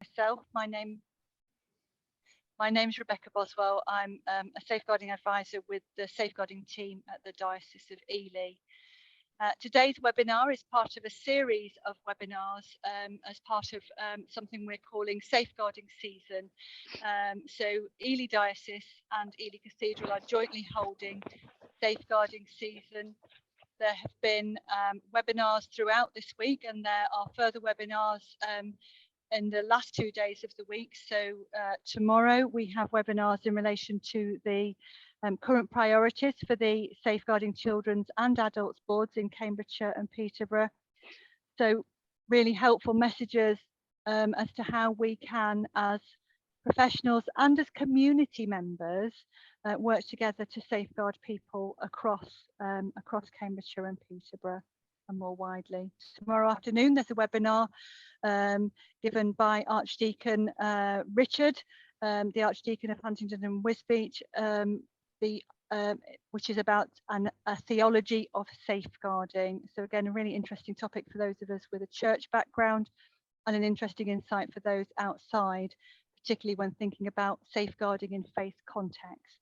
myself. My name's Rebecca Boswell. I'm a safeguarding advisor with the safeguarding team at the Diocese of Ely. Today's webinar is part of a series of webinars as part of something we're calling Safeguarding Season. So Ely Diocese and Ely Cathedral are jointly holding Safeguarding Season. There have been webinars throughout this week, and there are further webinars in the last 2 days of the week. So tomorrow we have webinars in relation to the current priorities for the Safeguarding Children's and Adults boards in Cambridgeshire and Peterborough. So really helpful messages as to how we can, as professionals and as community members, work together to safeguard people across Cambridgeshire and Peterborough and more widely. Tomorrow afternoon there's a webinar given by Archdeacon Richard, the Archdeacon of Huntingdon and Wisbech, which is about a theology of safeguarding. So again, a really interesting topic for those of us with a church background, and an interesting insight for those outside, particularly when thinking about safeguarding in faith context.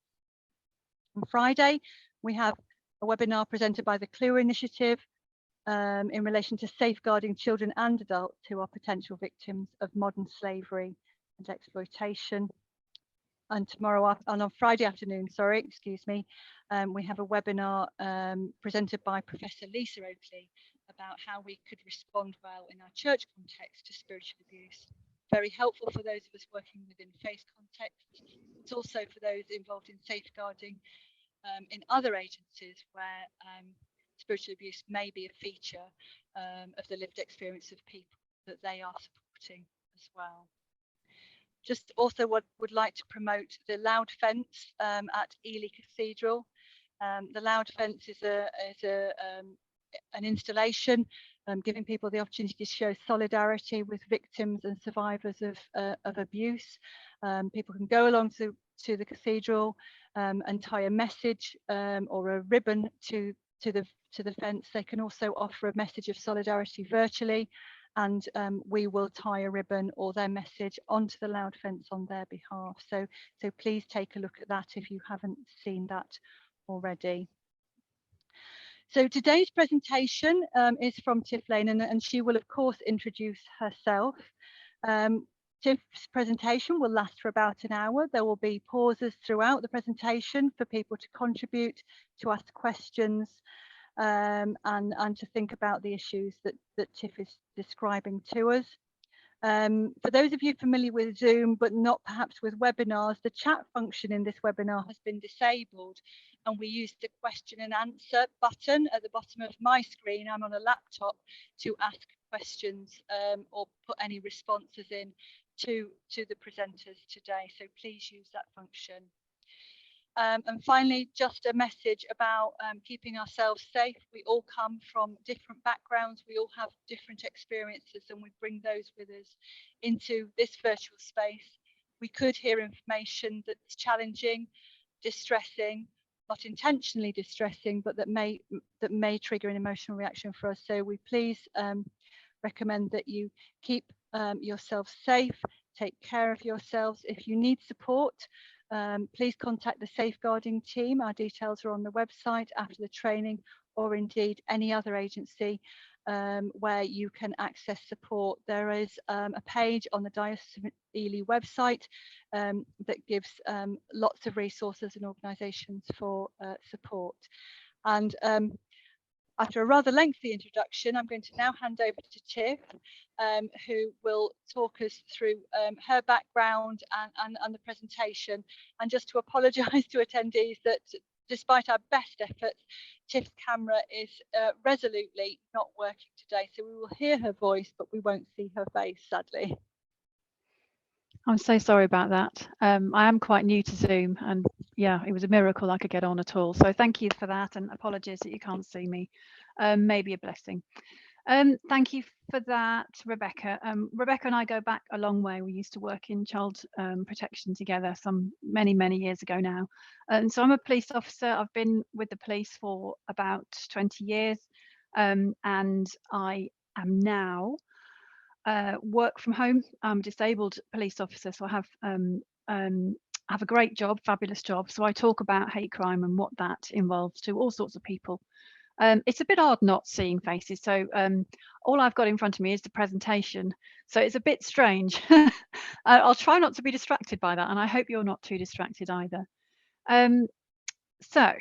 On Friday, we have a webinar presented by the Clear Initiative in relation to safeguarding children and adults who are potential victims of modern slavery and exploitation. And on Friday afternoon, we have a webinar presented by Professor Lisa Oakley about how we could respond well in our church context to spiritual abuse. Very helpful for those of us working within faith contexts. It's also for those involved in safeguarding in other agencies where spiritual abuse may be a feature of the lived experience of people that they are supporting as well. Just also would like to promote the Loud Fence at Ely Cathedral. The Loud Fence is an installation giving people the opportunity to show solidarity with victims and survivors of abuse. People can go along to the cathedral and tie a message or a ribbon to the fence. They can also offer a message of solidarity virtually, and we will tie a ribbon or their message onto the Loud Fence on their behalf. So please take a look at that if you haven't seen that already. So today's presentation is from Tiff Lane, and she will of course introduce herself. Tiff's presentation will last for about an hour. There will be pauses throughout the presentation for people to contribute, to ask questions, and to think about the issues that Tiff is describing to us. For those of you familiar with Zoom, but not perhaps with webinars, the chat function in this webinar has been disabled, and we use the question and answer button at the bottom of my screen. I'm on a laptop to ask questions or put any responses in to the presenters today. So please use that function. And finally, just a message about keeping ourselves safe. We all come from different backgrounds, we all have different experiences, and we bring those with us into this virtual space. We could hear information that's challenging, distressing, not intentionally distressing, but that may trigger an emotional reaction for us. So we please recommend that you keep yourself safe, take care of yourselves. If you need support, please contact the safeguarding team. Our details are on the website after the training, or indeed any other agency where you can access support. There is a page on the Diocese of Ely website that gives lots of resources and organisations for support. And after a rather lengthy introduction, I'm going to now hand over to Tiff, who will talk us through her background and the presentation. And just to apologise to attendees that despite our best efforts, Tiff's camera is resolutely not working today. So we will hear her voice, but we won't see her face, sadly. I'm so sorry about that. I am quite new to Zoom, and yeah, it was a miracle I could get on at all. So thank you for that, and apologies that you can't see me. Maybe a blessing. Thank you for that, Rebecca. Rebecca and I go back a long way. We used to work in child protection together many years ago now. And so I'm a police officer. I've been with the police for about 20 years, and I am now work from home. I'm a disabled police officer, so I have a great job, fabulous job. So I talk about hate crime and what that involves to all sorts of people. It's a bit odd not seeing faces. So all I've got in front of me is the presentation. So it's a bit strange. I'll try not to be distracted by that, and I hope you're not too distracted either. So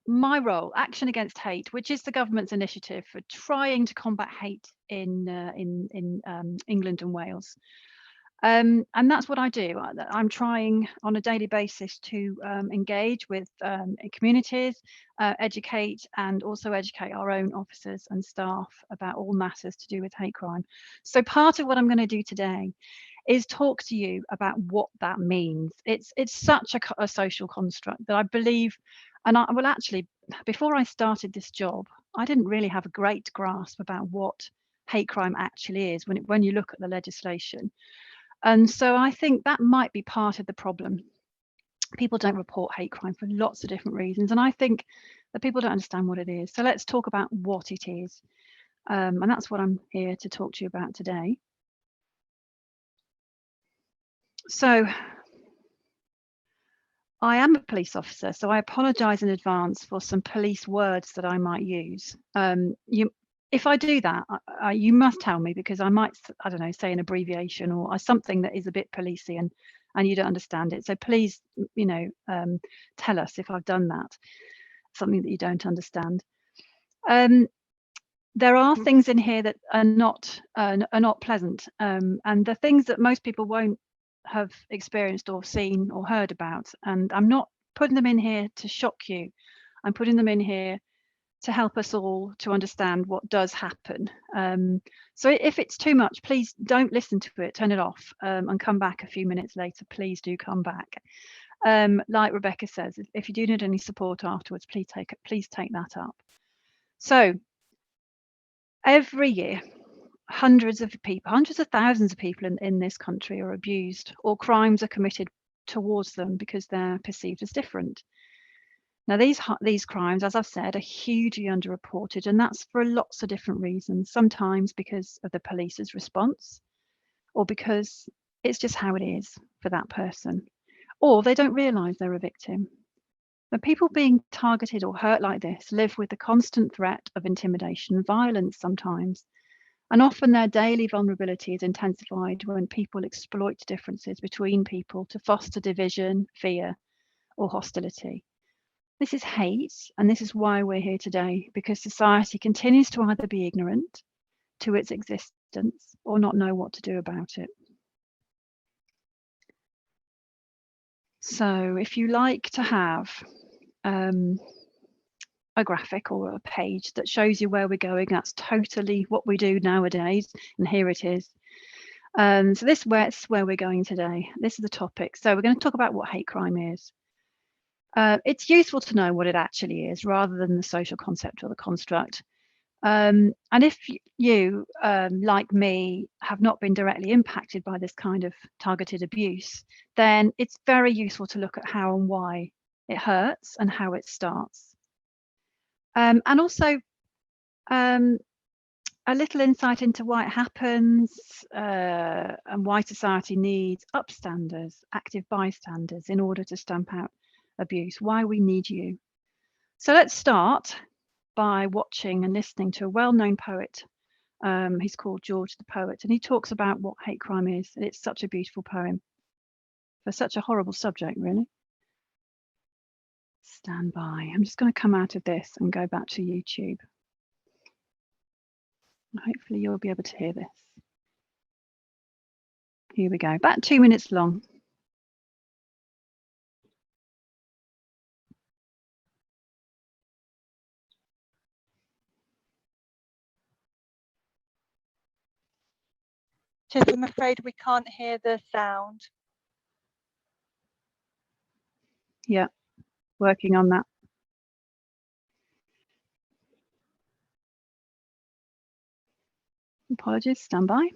my role, Action Against Hate, which is the government's initiative for trying to combat hate in England and Wales. And that's what I do. I'm trying on a daily basis to engage with communities, educate, and also educate our own officers and staff about all matters to do with hate crime. So part of what I'm going to do today is talk to you about what that means. It's such a social construct that I believe, and I will actually, before I started this job, I didn't really have a great grasp about what hate crime actually is when you look at the legislation. And so I think that might be part of the problem. People don't report hate crime for lots of different reasons, and I think that people don't understand what it is. So let's talk about what it is, and that's what I'm here to talk to you about today. So I am a police officer, so I apologise in advance for some police words that I might use. If I do that, you must tell me, because I might, I don't know, say an abbreviation or something that is a bit policey and you don't understand it. So please, tell us if I've done that, something that you don't understand. There are things in here that are not pleasant, and the things that most people won't have experienced or seen or heard about. And I'm not putting them in here to shock you. I'm putting them in here to help us all to understand what does happen. So if it's too much, please don't listen to it, turn it off, and come back a few minutes later. Please do come back. Like Rebecca says, if you do need any support afterwards, please take that up. So every year, hundreds of thousands of people in this country are abused, or crimes are committed towards them because they're perceived as different. Now, these crimes, as I've said, are hugely underreported, and that's for lots of different reasons. Sometimes because of the police's response, or because it's just how it is for that person, or they don't realise they're a victim. But people being targeted or hurt like this live with the constant threat of intimidation, violence sometimes, and often their daily vulnerability is intensified when people exploit differences between people to foster division, fear, or hostility. This is hate, and this is why we're here today, because society continues to either be ignorant to its existence or not know what to do about it. So if you like to have a graphic or a page that shows you where we're going, that's totally what we do nowadays, and here it is. So this is where we're going today. This is the topic. So we're going to talk about what hate crime is. It's useful to know what it actually is rather than the social concept or the construct. And if you, like me, have not been directly impacted by this kind of targeted abuse, then it's very useful to look at how and why it hurts and how it starts. And also a little insight into why it happens, and why society needs upstanders, active bystanders, in order to stamp out abuse, why we need you. So let's start by watching and listening to a well-known poet. He's called George the Poet, and he talks about what hate crime is. And it's such a beautiful poem for such a horrible subject, really. Stand by. I'm just going to come out of this and go back to YouTube. Hopefully you'll be able to hear this. Here we go, about 2 minutes long. Tiff, I'm afraid we can't hear the sound. Yeah, working on that. Apologies, stand by.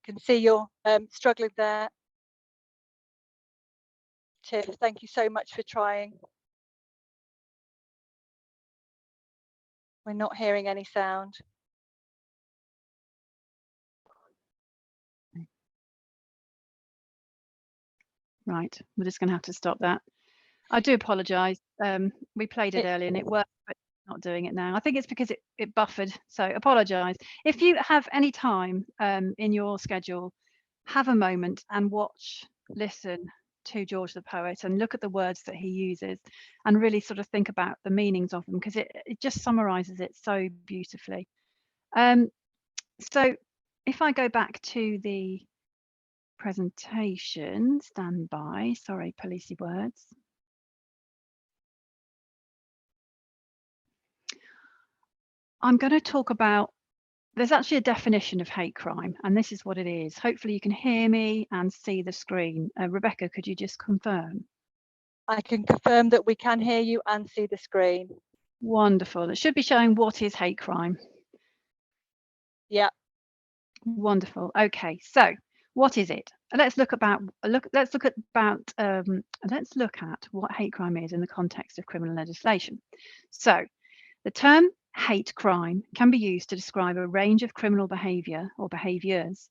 can see you're struggling there. Tiff, thank you so much for trying. We're not hearing any sound. Right, we're just going to have to stop that. I do apologise. We played it earlier and it worked, but not doing it now. I think it's because it buffered, so apologise. If you have any time in your schedule, have a moment and watch, listen to George the poet and look at the words that he uses and really sort of think about the meanings of them, because it just summarises it so beautifully. So if I go back to the presentation, stand by, sorry, policey words. I'm going to talk about, there's actually a definition of hate crime, and this is what it is. Hopefully you can hear me and see the screen. Rebecca, could you just confirm? I can confirm that we can hear you and see the screen. Wonderful. It should be showing what is hate crime. Yeah. Wonderful. Okay, so what is it? Let's look at what hate crime is in the context of criminal legislation. So the term hate crime can be used to describe a range of criminal behaviour or behaviours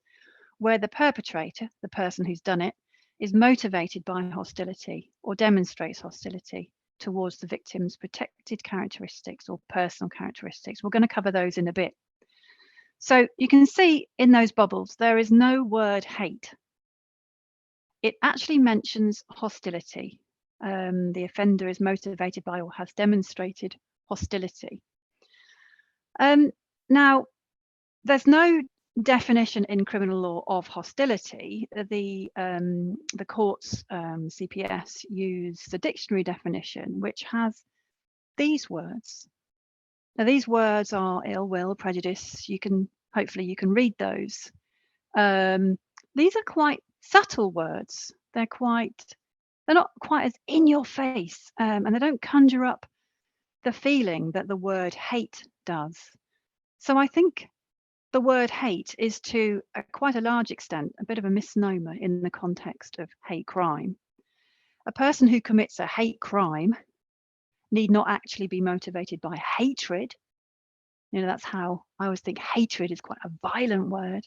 where the perpetrator, the person who's done it, is motivated by hostility or demonstrates hostility towards the victim's protected characteristics or personal characteristics. We're going to cover those in a bit. So you can see in those bubbles, there is no word hate. It actually mentions hostility. The offender is motivated by or has demonstrated hostility. Now, there's no definition in criminal law of hostility. The courts, CPS, use the dictionary definition, which has these words. Now, these words are ill will, prejudice. Hopefully you can read those. These are quite subtle words. They're not quite as in your face, and they don't conjure up the feeling that the word hate does. So I think the word hate is to quite a large extent a bit of a misnomer in the context of hate crime. A person who commits a hate crime need not actually be motivated by hatred. That's how I always think hatred is quite a violent word.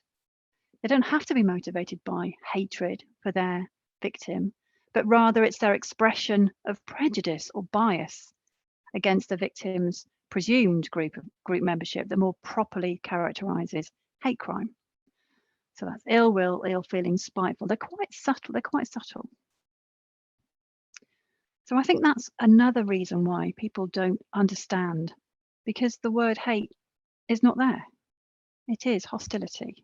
They don't have to be motivated by hatred for their victim, but rather it's their expression of prejudice or bias against the victim's presumed group membership that more properly characterizes hate crime. So that's ill will, ill feeling, spiteful. They're quite subtle. So I think that's another reason why people don't understand, because the word hate is not there. It is hostility.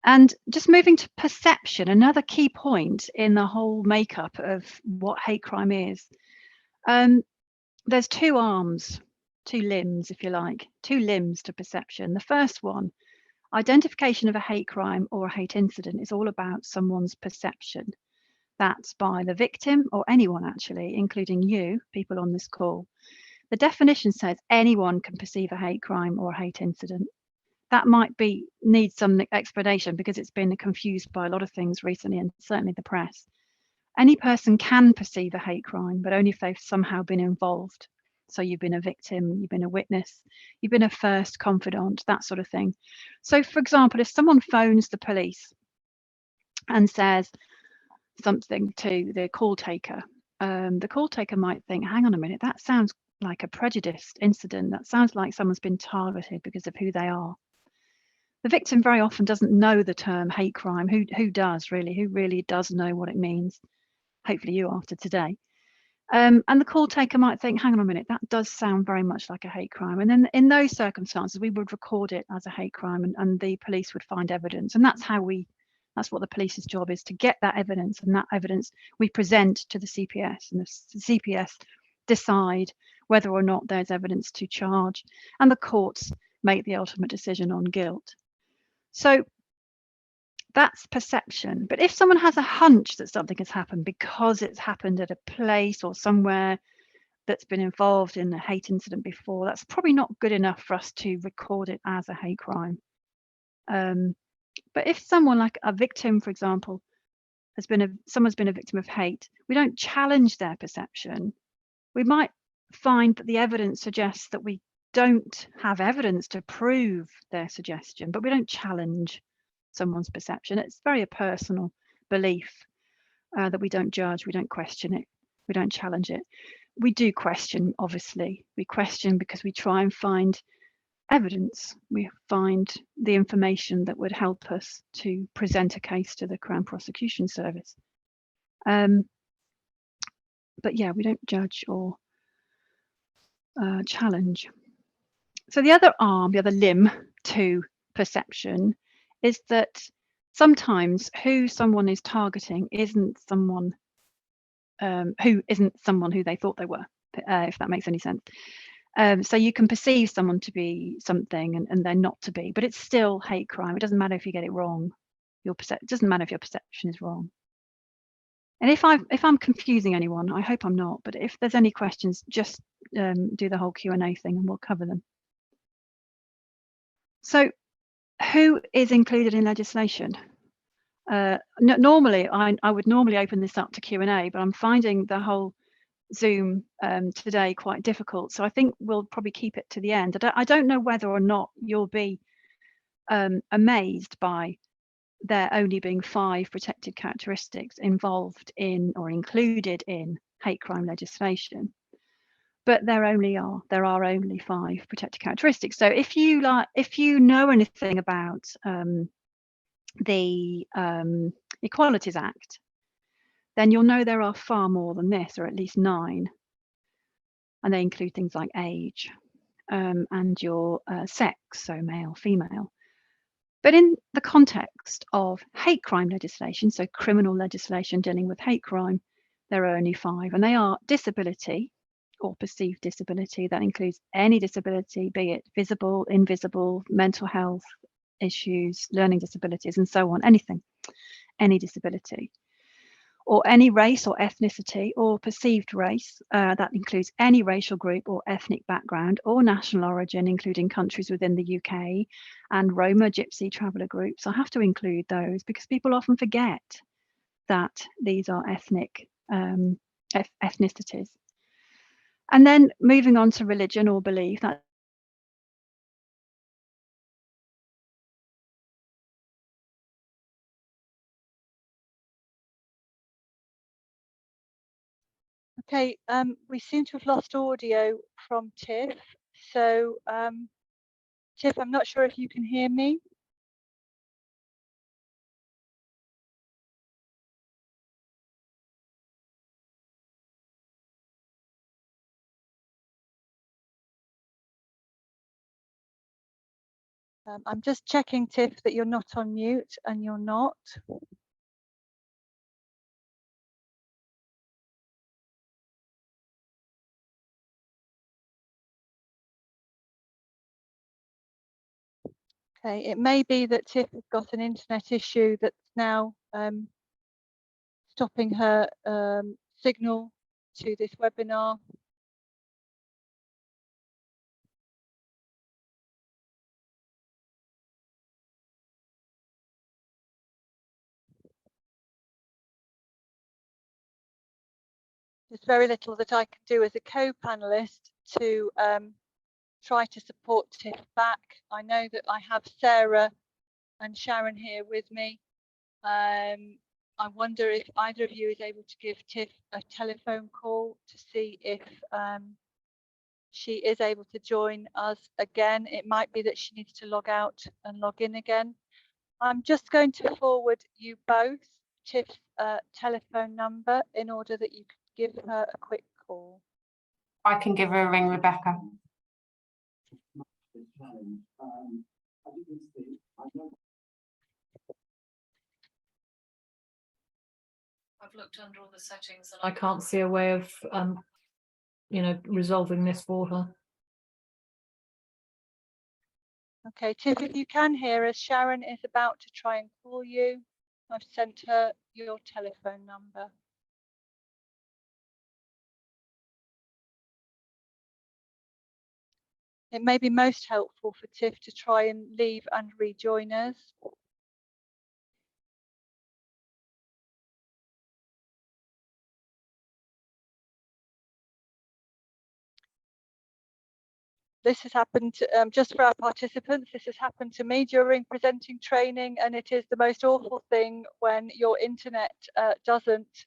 And just moving to perception, another key point in the whole makeup of what hate crime is. There's two arms, two limbs, if you like, two limbs to perception. The first one, identification of a hate crime or a hate incident, is all about someone's perception. That's by the victim or anyone actually, including you, people on this call. The definition says anyone can perceive a hate crime or a hate incident. That might need some explanation because it's been confused by a lot of things recently, and certainly the press. Any person can perceive a hate crime, but only if they've somehow been involved. So you've been a victim, you've been a witness, you've been a first confidant, that sort of thing. So for example, if someone phones the police and says something to the call taker might think, hang on a minute, that sounds like a prejudiced incident. That sounds like someone's been targeted because of who they are. The victim very often doesn't know the term hate crime. Who does really? Who really does know what it means? Hopefully you after today. And the call taker might think, hang on a minute, that does sound very much like a hate crime. And then in those circumstances, we would record it as a hate crime, and the police would find evidence. And that's what the police's job is, to get that evidence, and that evidence we present to the CPS, and the CPS decide whether or not there's evidence to charge, and the courts make the ultimate decision on guilt. So that's perception. But if someone has a hunch that something has happened because it's happened at a place or somewhere that's been involved in a hate incident before, that's probably not good enough for us to record it as a hate crime. But if someone like a victim, for example, someone's been a victim of hate, we don't challenge their perception. We might find that the evidence suggests that we don't have evidence to prove their suggestion, but we don't challenge someone's perception. It's very a personal belief that we don't judge, we don't question it, we don't challenge it. We do question, obviously. We question because we try and find evidence. We find the information that would help us to present a case to the Crown Prosecution Service. But yeah, we don't judge or challenge. So the other arm, the other limb to perception is that sometimes who someone is targeting isn't someone who they thought they were, if that makes any sense. So you can perceive someone to be something and they're not to be, but it's still hate crime. It doesn't matter if you get it wrong. It doesn't matter if your perception is wrong. And if I'm confusing anyone, I hope I'm not, but if there's any questions, just do the whole Q&A thing and we'll cover them. So who is included in legislation? Normally, I would normally open this up to Q&A, but I'm finding the whole Zoom today quite difficult. So I think we'll probably keep it to the end. I don't know whether or not you'll be amazed by there only being 5 protected characteristics involved in or included in hate crime legislation. But there are only 5 protected characteristics. So if you know anything about the Equalities Act, then you'll know there are far more than this, or at least 9. And they include things like age and your sex, so male, female. But in the context of hate crime legislation, so criminal legislation dealing with hate crime, there are only 5, and they are disability or perceived disability. That includes any disability, be it visible, invisible, mental health issues, learning disabilities, and so on, any disability. Or any race or ethnicity or perceived race, that includes any racial group or ethnic background or national origin, including countries within the UK and Roma, Gypsy, traveller groups. I have to include those because people often forget that these are ethnic ethnicities. And then moving on to religion or belief, that Okay, we seem to have lost audio from Tiff. So, Tiff, I'm not sure if you can hear me. I'm just checking, Tiff, that you're not on mute, and you're not. Okay, it may be that Tiff has got an internet issue that's now stopping her signal to this webinar. There's very little that I can do as a co-panelist to try to support Tiff back. I know that I have Sarah and Sharon here with me. I wonder if either of you is able to give Tiff a telephone call to see if she is able to join us again. It might be that she needs to log out and log in again. I'm just going to forward you both Tiff's telephone number in order that you can give her a quick call. I can give her a ring, Rebecca. I've looked under all the settings and I can't see a way of, resolving this for her. Okay, Tiff, if you can hear us, Sharon is about to try and call you. I've sent her your telephone number. It may be most helpful for Tiff to try and leave and rejoin us. This has happened just for our participants. This has happened to me during presenting training, and it is the most awful thing when your internet doesn't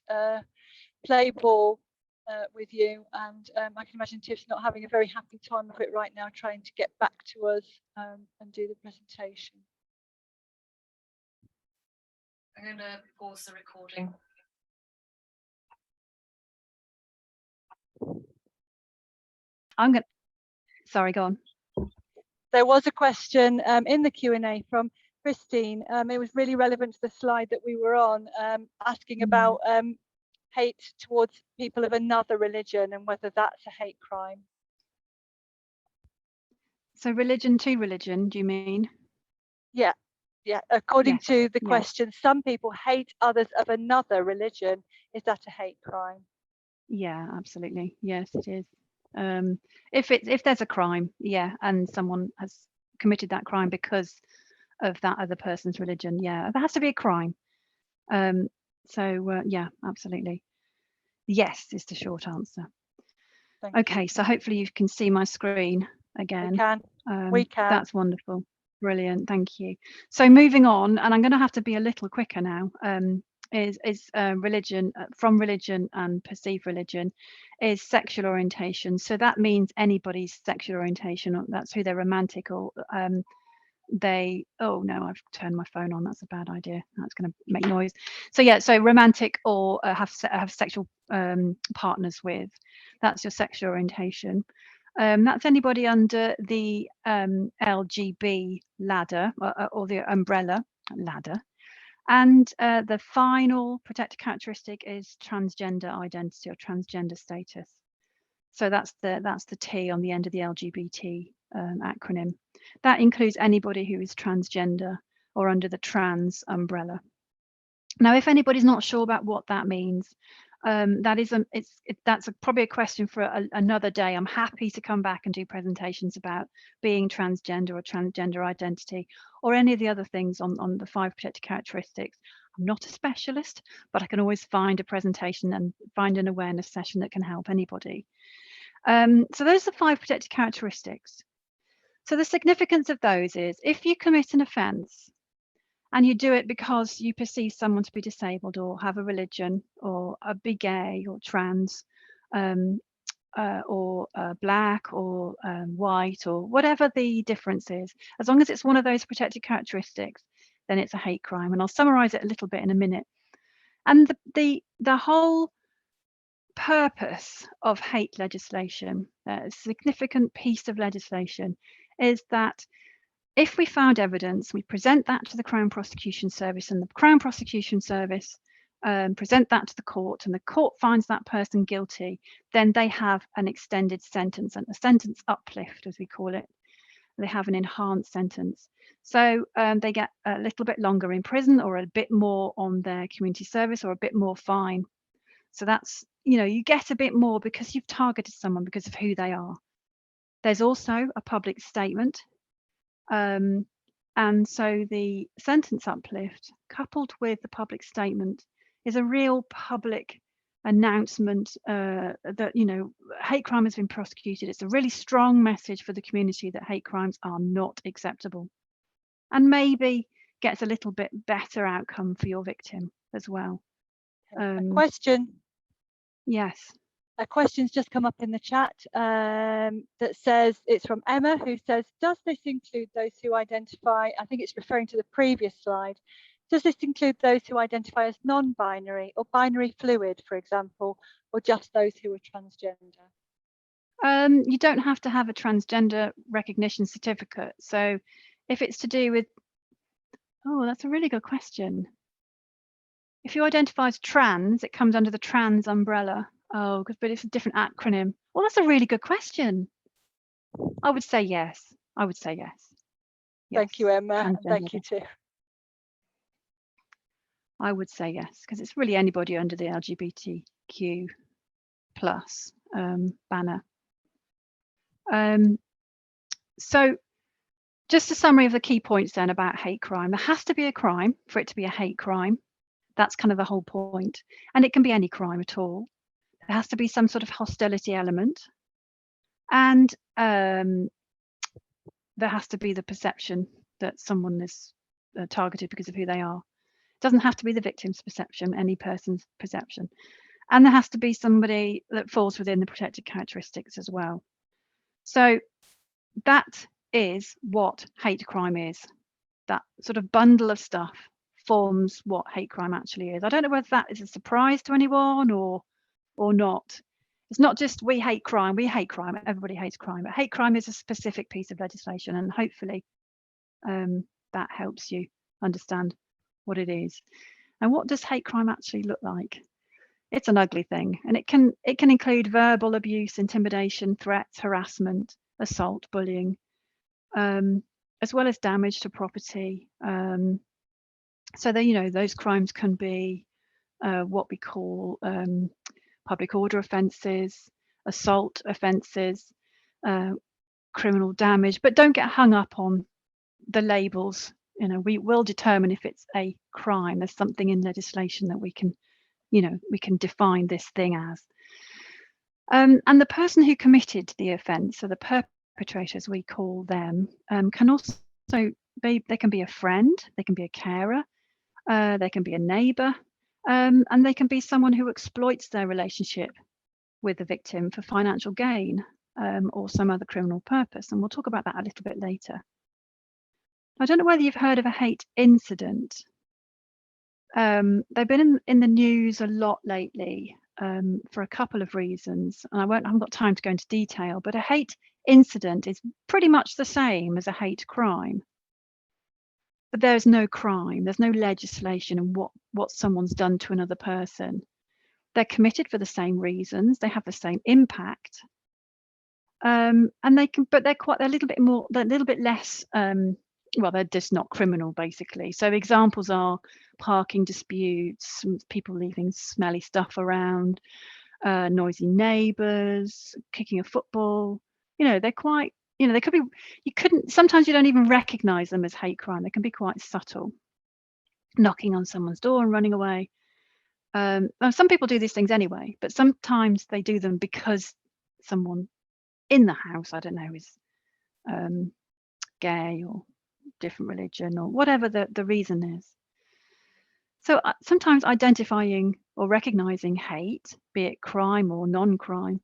play ball with you. And I can imagine Tiff's not having a very happy time of it right now, trying to get back to us and do the presentation. I'm going to pause the recording. Sorry, go on. There was a question in the Q&A from Christine. It was really relevant to the slide that we were on, asking about hate towards people of another religion and whether that's a hate crime. So religion to religion, do you mean? Yeah, according Yes, to the yeah. question, some people hate others of another religion. Is that a hate crime? Yeah, absolutely. Yes, it is. If there's a crime, yeah, and someone has committed that crime because of that other person's religion, yeah, there has to be a crime. Yeah, absolutely. Yes is the short answer. Okay, so hopefully you can see my screen again. We can. That's wonderful. Brilliant, thank you. So moving on, and I'm going to have to be a little quicker now, is religion, from religion and perceived religion, is sexual orientation. So that means anybody's sexual orientation, or that's who they're romantic or oh no, I've turned my phone on, that's a bad idea, that's going to make noise. So yeah, so romantic or have sexual partners with, that's your sexual orientation. That's anybody under the LGB ladder or the umbrella ladder. And the final protected characteristic is transgender identity or transgender status. So that's the T on the end of the LGBT acronym. That includes anybody who is transgender or under the trans umbrella. Now, if anybody's not sure about what that means, that's probably a question for another day. I'm happy to come back and do presentations about being transgender or transgender identity or any of the other things on the 5 protected characteristics. I'm not a specialist, but I can always find a presentation and find an awareness session that can help anybody. So those are 5 protected characteristics. So the significance of those is if you commit an offence and you do it because you perceive someone to be disabled or have a religion or be gay or trans or black or white or whatever the difference is, as long as it's one of those protected characteristics, then it's a hate crime. And I'll summarise it a little bit in a minute. And the whole purpose of hate legislation, a significant piece of legislation, is that if we found evidence, we present that to the Crown Prosecution Service, and the Crown Prosecution Service present that to the court, and the court finds that person guilty, then they have an extended sentence, and a sentence uplift, as we call it. They have an enhanced sentence. So they get a little bit longer in prison or a bit more on their community service or a bit more fine. So that's, you get a bit more because you've targeted someone because of who they are. There's also a public statement. And so the sentence uplift coupled with the public statement is a real public announcement that, hate crime has been prosecuted. It's a really strong message for the community that hate crimes are not acceptable, and maybe gets a little bit better outcome for your victim as well. A question. Yes. A question's just come up in the chat that says, it's from Emma, who says, does this include those who identify, I think it's referring to the previous slide, does this include those who identify as non-binary or binary fluid, for example, or just those who are transgender? You don't have to have a transgender recognition certificate. So if it's to do with, that's a really good question. If you identify as trans, it comes under the trans umbrella. But it's a different acronym. Well, that's a really good question. I would say yes. Yes. Thank you, Emma. And thank you, Tiff. I would say yes, because it's really anybody under the LGBTQ plus banner. So just a summary of the key points then about hate crime. There has to be a crime for it to be a hate crime. That's kind of the whole point. And it can be any crime at all. There has to be some sort of hostility element. And there has to be the perception that someone is targeted because of who they are. It doesn't have to be the victim's perception, any person's perception. And there has to be somebody that falls within the protected characteristics as well. So that is what hate crime is. That sort of bundle of stuff forms what hate crime actually is. I don't know whether that is a surprise to anyone or not. It's not just we hate crime, everybody hates crime, but hate crime is a specific piece of legislation, and hopefully that helps you understand what it is. And what does hate crime actually look like? It's an ugly thing, and it can include verbal abuse, intimidation, threats, harassment, assault, bullying, as well as damage to property. So that, those crimes can be what we call public order offences, assault offences, criminal damage. But don't get hung up on the labels. We will determine if it's a crime. There's something in legislation that we can define this thing as. And the person who committed the offence, so the perpetrator, as we call them, can also they can be a friend, they can be a carer, they can be a neighbour, and they can be someone who exploits their relationship with the victim for financial gain or some other criminal purpose. And we'll talk about that a little bit later. I don't know whether you've heard of a hate incident. They've been in the news a lot lately for a couple of reasons, and I haven't got time to go into detail, but a hate incident is pretty much the same as a hate crime. But there's no crime, there's no legislation in what someone's done to another person. They're committed for the same reasons, they have the same impact, and they're a little bit less. Well, they're just not criminal, basically. So examples are parking disputes, people leaving smelly stuff around, noisy neighbours, kicking a football. They're quite, they could be, sometimes you don't even recognise them as hate crime. They can be quite subtle. Knocking on someone's door and running away. Some people do these things anyway, but sometimes they do them because someone in the house, I don't know, is gay or different religion or whatever the reason is. So sometimes identifying or recognizing hate, be it crime or non-crime,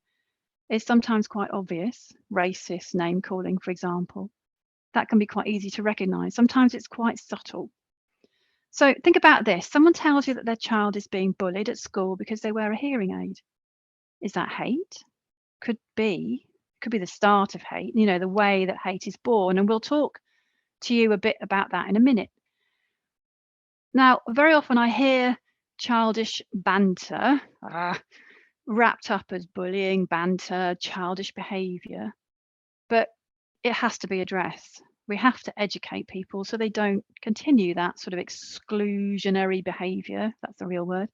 is sometimes quite obvious. Racist name calling, for example, that can be quite easy to recognize. Sometimes it's quite subtle. So think about this. Someone tells you that their child is being bullied at school because they wear a hearing aid. Is that hate? Could be the start of hate, the way that hate is born. And we'll talk to you a bit about that in a minute. Now, very often I hear childish banter wrapped up as bullying, banter, childish behaviour, but it has to be addressed. We have to educate people so they don't continue that sort of exclusionary behaviour, that's the real word,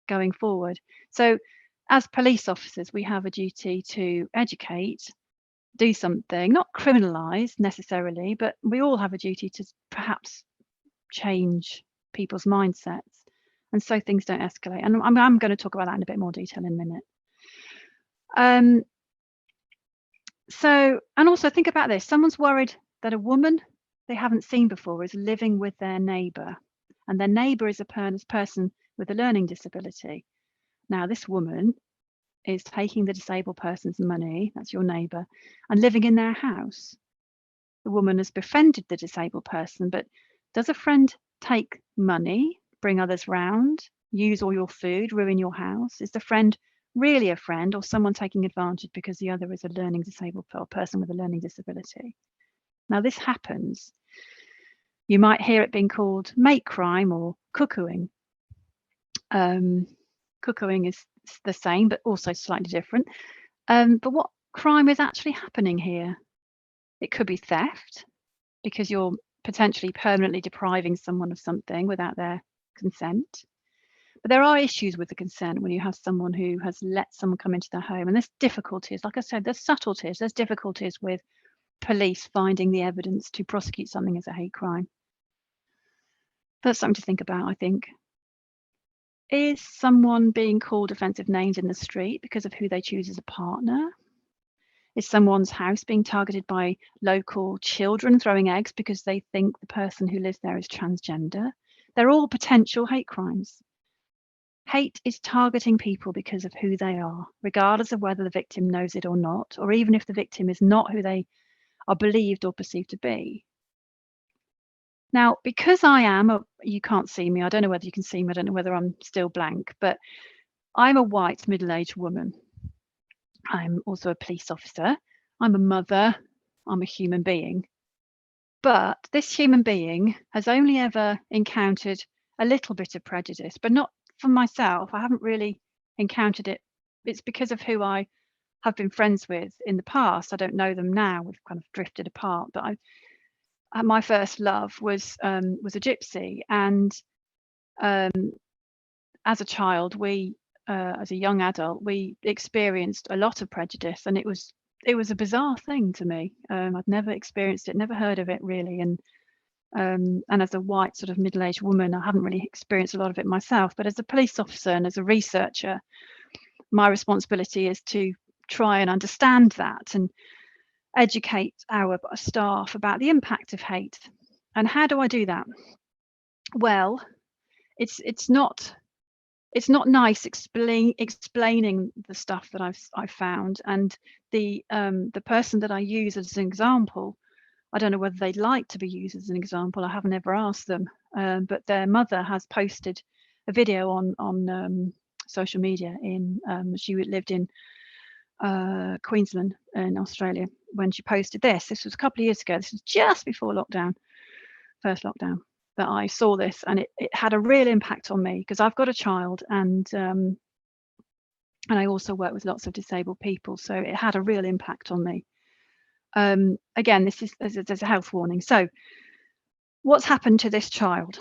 going forward. So as police officers, we have a duty to educate, do something, not criminalise necessarily, but we all have a duty to perhaps change people's mindsets, and so things don't escalate. And I'm going to talk about that in a bit more detail in a minute. So, and also think about this. Someone's worried that a woman they haven't seen before is living with their neighbour, and their neighbour is a person with a learning disability. Now, this woman is taking the disabled person's money, that's your neighbour, and living in their house. The woman has befriended the disabled person, but does a friend take money, bring others round, use all your food, ruin your house? Is the friend really a friend, or someone taking advantage because the other is a learning disabled or person with a learning disability? Now, this happens. You might hear it being called mate crime or cuckooing. Cuckooing is the same, but also slightly different. But what crime is actually happening here? It could be theft, because you're potentially permanently depriving someone of something without their consent. But there are issues with the consent when you have someone who has let someone come into their home, and there's difficulties. Like I said, there's subtleties, there's difficulties with police finding the evidence to prosecute something as a hate crime. That's something to think about, I think. Is someone being called offensive names in the street because of who they choose as a partner? Is someone's house being targeted by local children throwing eggs because they think the person who lives there is transgender? They're all potential hate crimes. Hate is targeting people because of who they are, regardless of whether the victim knows it or not, or even if the victim is not who they are believed or perceived to be. Now, because I am, you can't see me, I don't know whether you can see me, I don't know whether I'm still blank, but I'm a white middle-aged woman. I'm also a police officer, I'm a mother, I'm a human being. But this human being has only ever encountered a little bit of prejudice, but not for myself. I haven't really encountered it. It's because of who I have been friends with in the past. I don't know them now, we've kind of drifted apart, but my first love was a gypsy, and as a child, as a young adult, we experienced a lot of prejudice, and it was a bizarre thing to me. I'd never experienced it, never heard of it really, and as a white sort of middle-aged woman, I haven't really experienced a lot of it myself. But as a police officer and as a researcher, my responsibility is to try and understand that and educate our staff about the impact of hate. And how do I do that? Well, it's not nice explaining the stuff that I've found, and the person that I use as an example, I don't know whether they'd like to be used as an example. I haven't ever asked them, but their mother has posted a video on social media. She lived in Queensland in Australia when she posted this. This was a couple of years ago. This was just before lockdown, first lockdown, that I saw this, and it had a real impact on me because I've got a child, and I also work with lots of disabled people, so it had a real impact on me. Again, there's a health warning. So what's happened to this child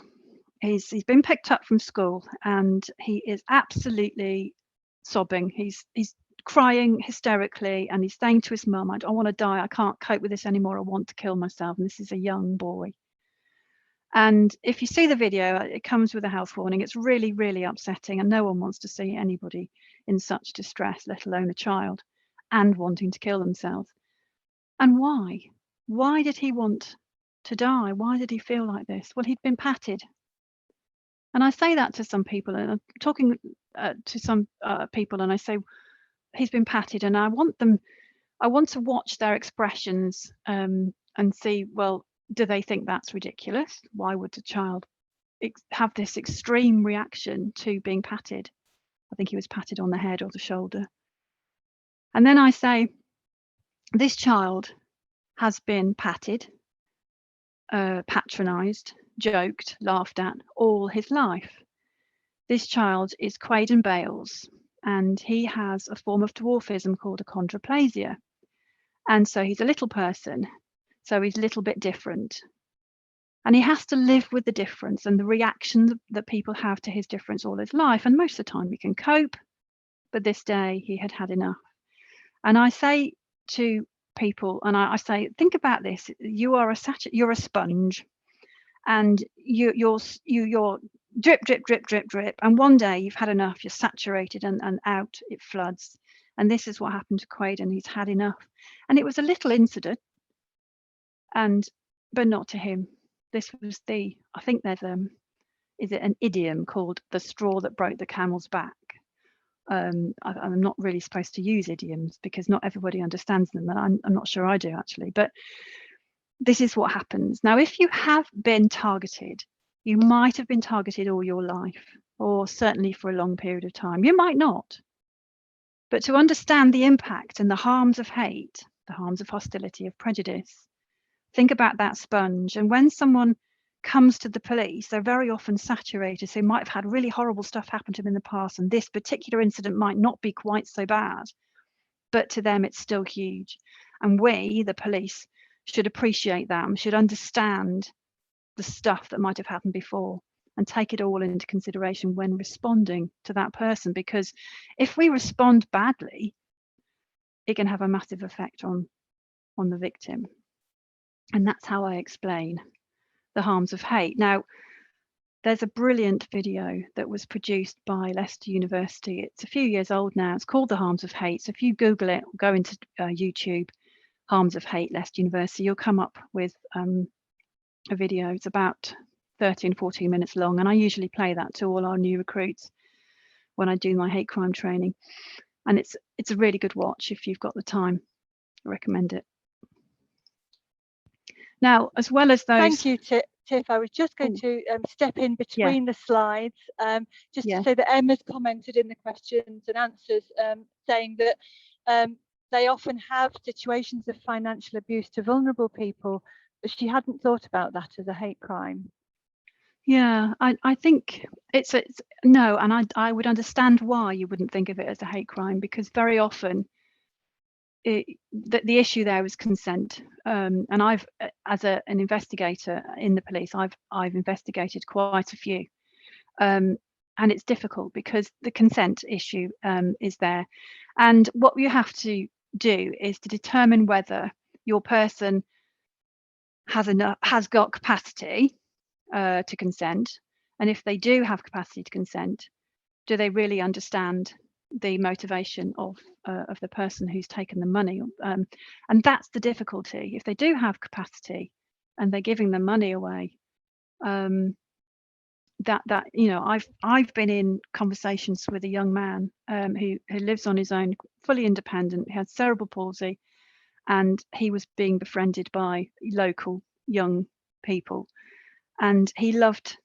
is he's been picked up from school and he is absolutely sobbing. He's crying hysterically, and he's saying to his mum, I don't want to die, I can't cope with this anymore, I want to kill myself. And this is a young boy. And if you see the video, it comes with a health warning. It's really, really upsetting, and no one wants to see anybody in such distress, let alone a child, and wanting to kill themselves. And why? Why did he want to die? Why did he feel like this? Well, he'd been patted. And I say that to some people, and I'm talking to some people, and I say, he's been patted, and I want to watch their expressions and see, well, do they think that's ridiculous? Why would a child have this extreme reaction to being patted? I think he was patted on the head or the shoulder. And then I say, this child has been patted, patronised, joked, laughed at all his life. This child is Quaden Bales, and he has a form of dwarfism called achondroplasia. And so he's a little person, so he's a little bit different. And he has to live with the difference and the reaction that people have to his difference all his life. And most of the time we can cope, but this day he had had enough. And I say to people, and I say, think about this, you're a sponge, and you're drip, drip, drip, drip, drip, and one day you've had enough, you're saturated, and out it floods. And this is what happened to Quaden. He's had enough. And it was a little incident, but not to him. This was I think there's is it an idiom called the straw that broke the camel's back? I'm not really supposed to use idioms because not everybody understands them, and I'm not sure I do actually, but this is what happens. Now, if you have been targeted, you might have been targeted all your life, or certainly for a long period of time. You might not. But to understand the impact and the harms of hate, the harms of hostility, of prejudice, think about that sponge. And when someone comes to the police, they're very often saturated. So they might have had really horrible stuff happen to them in the past, and this particular incident might not be quite so bad, but to them it's still huge. And we, the police, should appreciate that and should understand the stuff that might have happened before and take it all into consideration when responding to that person. Because if we respond badly, it can have a massive effect on the victim. And that's how I explain the harms of hate. Now, there's a brilliant video that was produced by Leicester University. It's a few years old now. It's called The Harms of Hate. So if you Google it, or go into YouTube, Harms of Hate, Leicester University, you'll come up with a video. It's about 13, 14 minutes long. And I usually play that to all our new recruits when I do my hate crime training. And it's a really good watch if you've got the time. I recommend it. Now, as well as those... Thank you, Tiff. I was just going to step in between the slides, just to say that Emma's commented in the questions and answers, saying that they often have situations of financial abuse to vulnerable people, but she hadn't thought about that as a hate crime. Yeah, I think it's no, and I would understand why you wouldn't think of it as a hate crime, because very often the issue there was consent. And I've, as an investigator in the police, I've investigated quite a few, and it's difficult because the consent issue is there, and what you have to do is to determine whether your person has got capacity to consent, and if they do have capacity to consent, do they really understand the motivation of the person who's taken the money? And that's the difficulty. If they do have capacity and they're giving the money away, that you know, I've been in conversations with a young man who lives on his own, fully independent, he had cerebral palsy, and he was being befriended by local young people, and he loved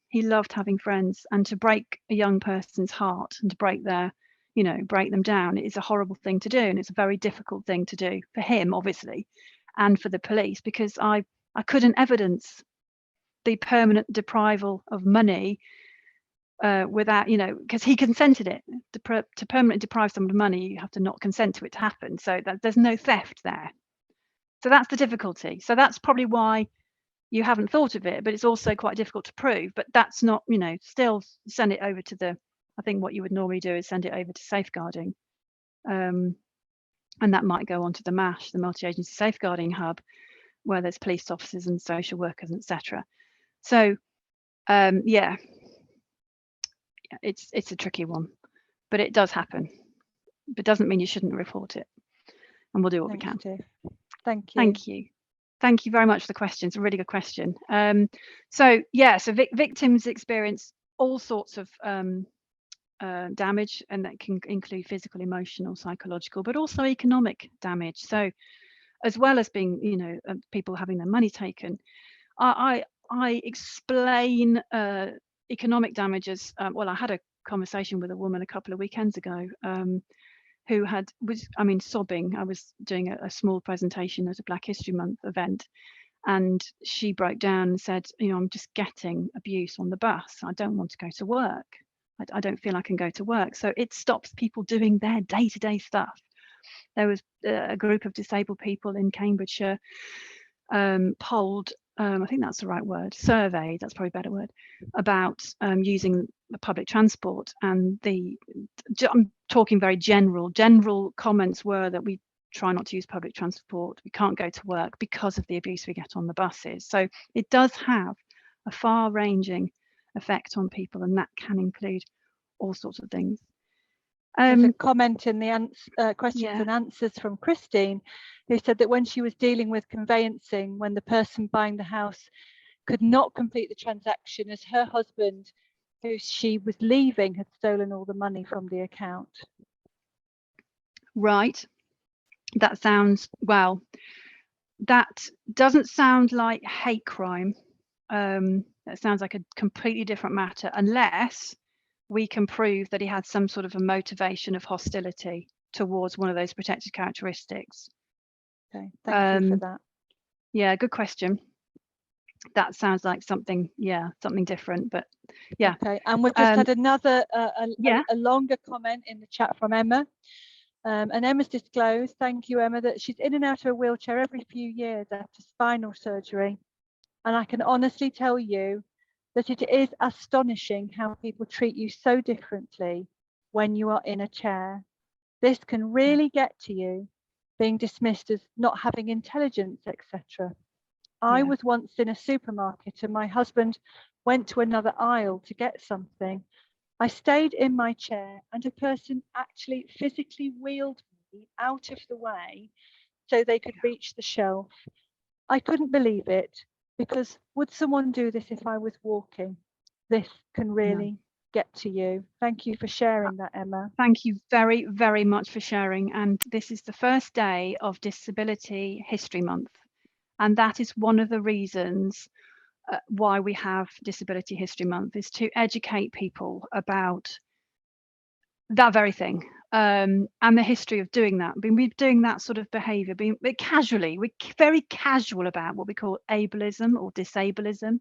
having friends. And to break a young person's heart and to break them down is a horrible thing to do, and it's a very difficult thing to do for him, obviously, and for the police, because I couldn't evidence the permanent deprival of money without, because he consented it. To permanently deprive someone of money, you have to not consent to it to happen, so that there's no theft there. So that's the difficulty. So that's probably why you haven't thought of it, but it's also quite difficult to prove. But that's not, still send it over to I think what you would normally do is send it over to safeguarding. And that might go on to the MASH, the Multi-Agency Safeguarding Hub, where there's police officers and social workers, etc. So yeah, it's a tricky one, but it does happen. But it doesn't mean you shouldn't report it. And we'll do what we can. Tiff. Thank you. Thank you. Thank you very much for the question. It's a really good question. So victims experience all sorts of damage, and that can include physical, emotional, psychological, but also economic damage. So as well as being, people having their money taken, I explain economic damages. Well, I had a conversation with a woman a couple of weekends ago who was sobbing. I was doing a small presentation at a Black History Month event, and she broke down and said, I'm just getting abuse on the bus. I don't want to go to work. I don't feel I can go to work. So it stops people doing their day-to-day stuff. There was a group of disabled people in Cambridgeshire polled, I think that's the right word, surveyed, that's probably a better word, about using the public transport. And I'm talking very general comments were that we try not to use public transport, we can't go to work because of the abuse we get on the buses. So it does have a far-ranging effect on people, and that can include all sorts of things. There's a comment in the questions and answers from Christine, who said that when she was dealing with conveyancing, when the person buying the house could not complete the transaction as her husband, who she was leaving, had stolen all the money from the account. Right. That sounds, well, that doesn't sound like hate crime. That sounds like a completely different matter, unless we can prove that he had some sort of a motivation of hostility towards one of those protected characteristics. Okay, thank you for that. Yeah, good question. That sounds like something different, but yeah. Okay, and we've just had another a longer comment in the chat from Emma. And Emma's disclosed, thank you, Emma, that she's in and out of a wheelchair every few years after spinal surgery. And I can honestly tell you that it is astonishing how people treat you so differently when you are in a chair. This can really get to you, being dismissed as not having intelligence, etc. I Yeah. was once in a supermarket and my husband went to another aisle to get something. I stayed in my chair and a person actually physically wheeled me out of the way so they could reach the shelf. I couldn't believe it, because would someone do this if I was walking? This can really get to you. Thank you for sharing that, Emma. Thank you very, very much for sharing. And this is the first day of Disability History Month. And that is one of the reasons why we have Disability History Month, is to educate people about that very thing, and the history of doing that. We're doing that sort of behaviour, being casually, we're very casual about what we call ableism or disableism.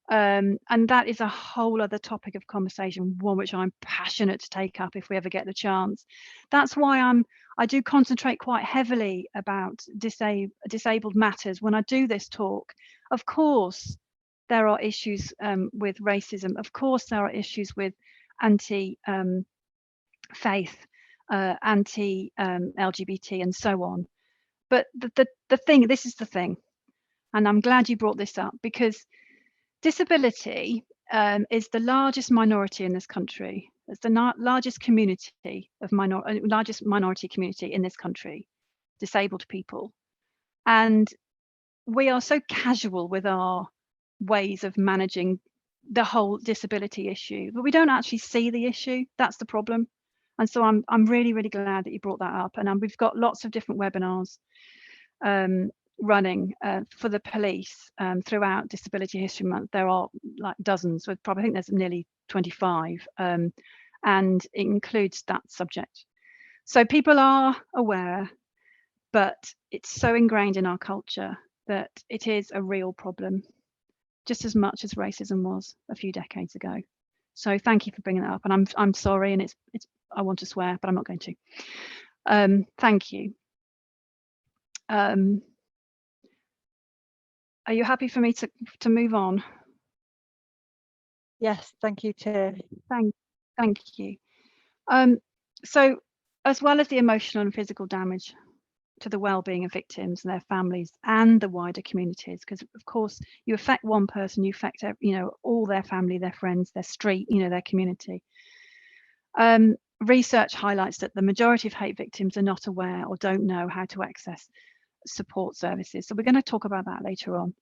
And that is a whole other topic of conversation, one which I'm passionate to take up if we ever get the chance. That's why I do concentrate quite heavily about disabled matters when I do this talk. Of course, there are issues with racism. Of course, there are issues with anti-faith, anti-LGBT, and so on. But the thing, this is the thing, and I'm glad you brought this up, because disability is the largest minority in this country. It's the largest community of largest minority community in this country, disabled people. And we are so casual with our ways of managing the whole disability issue, but we don't actually see the issue. That's the problem. And so I'm really, really glad that you brought that up. And we've got lots of different webinars running for the police throughout Disability History Month. There are like dozens, with probably, I think there's nearly 25, and it includes that subject. So people are aware, but it's so ingrained in our culture that it is a real problem, just as much as racism was a few decades ago. So thank you for bringing that up, and I'm sorry, and it's I want to swear, but I'm not going to. Thank you. Are you happy for me to move on? Yes, thank you, Tiff. Thank you. So, as well as the emotional and physical damage to the well-being of victims and their families and the wider communities, because of course you affect one person, you affect all their family, their friends, their street, their community. Research highlights that the majority of hate victims are not aware or don't know how to access support services. So we're going to talk about that later on.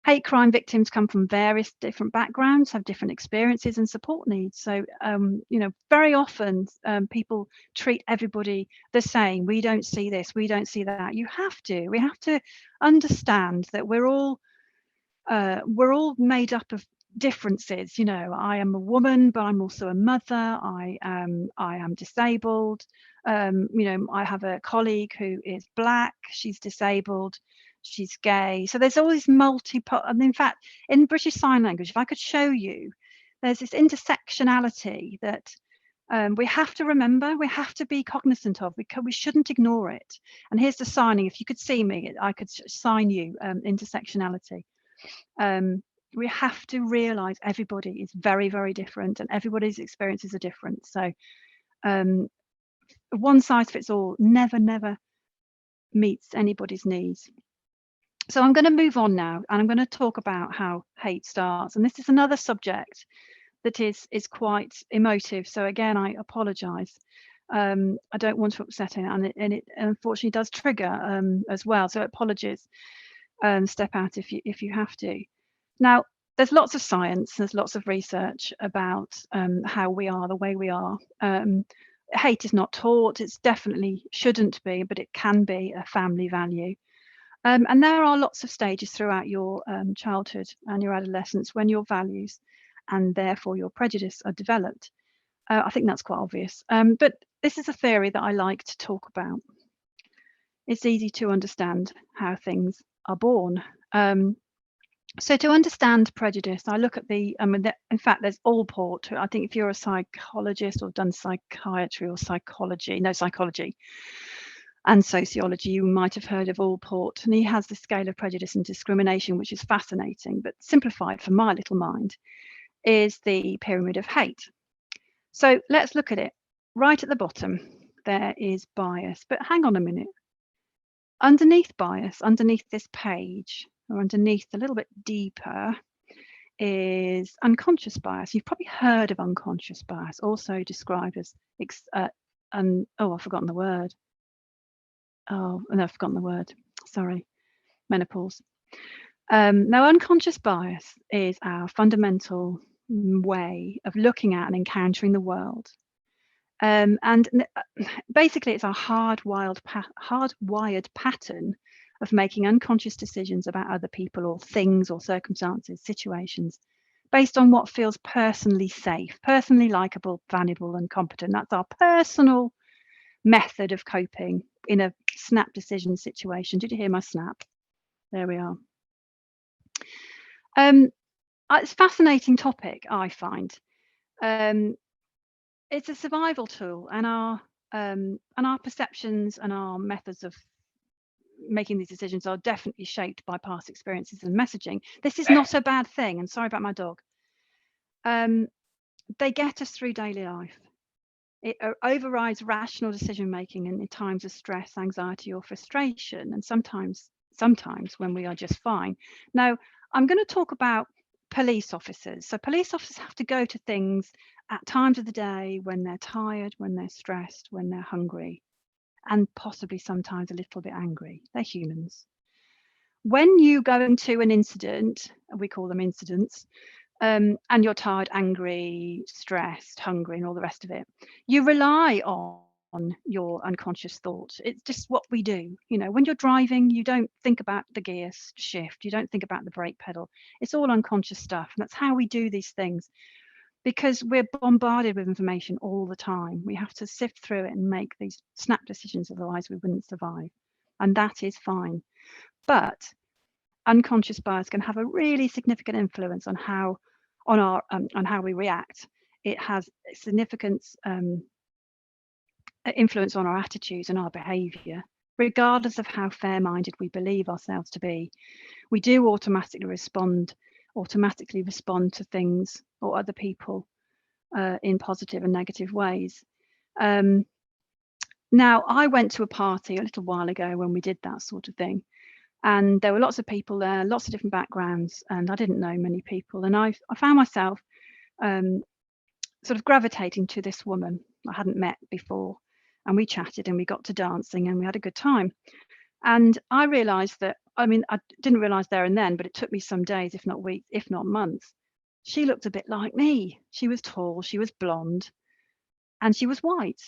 Hate crime victims come from various different backgrounds, have different experiences and support needs. So, very often people treat everybody the same. We don't see this, we don't see that. We have to understand that we're all made up of differences. I am a woman, but I'm also a mother. I am disabled. I have a colleague who is Black. She's disabled. She's gay. So there's all these and in fact, in British Sign Language, if I could show you, there's this intersectionality that we have to remember, we have to be cognizant of, because we shouldn't ignore it. And here's the signing. If you could see me, I could sign you intersectionality. We have to realize everybody is very, very different, and everybody's experiences are different. So one size fits all never meets anybody's needs. So I'm going to move on now, and I'm going to talk about how hate starts. And this is another subject that is quite emotive. So again, I apologize. I don't want to upset it, and it unfortunately does trigger as well. So apologies. Step out if you have to. Now, there's lots of science, there's lots of research about how we are the way we are. Hate is not taught. It's definitely shouldn't be, but it can be a family value. And there are lots of stages throughout your childhood and your adolescence when your values and therefore your prejudice are developed. I think that's quite obvious. But this is a theory that I like to talk about. It's easy to understand how things are born. So to understand prejudice, I look at in fact, there's Allport. I think if you're a psychologist or done psychiatry or psychology and sociology, you might have heard of Allport, and he has the scale of prejudice and discrimination, which is fascinating, but simplified for my little mind is the pyramid of hate. So let's look at it. Right at the bottom, there is bias, but hang on a minute. Underneath bias, underneath this page, or underneath, a little bit deeper, is unconscious bias. You've probably heard of unconscious bias, also described as I've forgotten the word. Oh, no, I've forgotten the word. Sorry, menopause. Now, unconscious bias is our fundamental way of looking at and encountering the world. And basically, it's our hardwired pattern of making unconscious decisions about other people or things or circumstances, situations, based on what feels personally safe, personally likable, valuable, and competent. That's our personal method of coping in a snap decision situation. Did you hear my snap? There we are. It's a fascinating topic, I find. It's a survival tool, and our perceptions and our methods of making these decisions are definitely shaped by past experiences and messaging. This is not a bad thing, and sorry about my dog. They get us through daily life. It overrides rational decision making in times of stress, anxiety, or frustration, and sometimes when we are just fine. Now, I'm going to talk about police officers. So police officers have to go to things at times of the day when they're tired, when they're stressed, when they're hungry, and possibly sometimes a little bit angry. They're humans. When you go into an incident, we call them incidents, and you're tired, angry, stressed, hungry, and all the rest of it, you rely on your unconscious thoughts. It's just what we do. You know, when you're driving, you don't think about the gear shift, you don't think about the brake pedal. It's all unconscious stuff, and that's how we do these things, because we're bombarded with information all the time. We have to sift through it and make these snap decisions, otherwise we wouldn't survive, and that is fine. But unconscious bias can have a really significant influence on how we react. It has significant influence on our attitudes and our behavior, regardless of how fair-minded we believe ourselves to be. We do automatically respond to things or other people in positive and negative ways. Now, I went to a party a little while ago when we did that sort of thing, and there were lots of people there, lots of different backgrounds, and I didn't know many people, and I found myself sort of gravitating to this woman I hadn't met before, and we chatted and we got to dancing and we had a good time. And I realized that, I mean, I didn't realize there and then, but it took me some days, if not weeks, if not months. She looked a bit like me. She was tall, she was blonde, and she was white.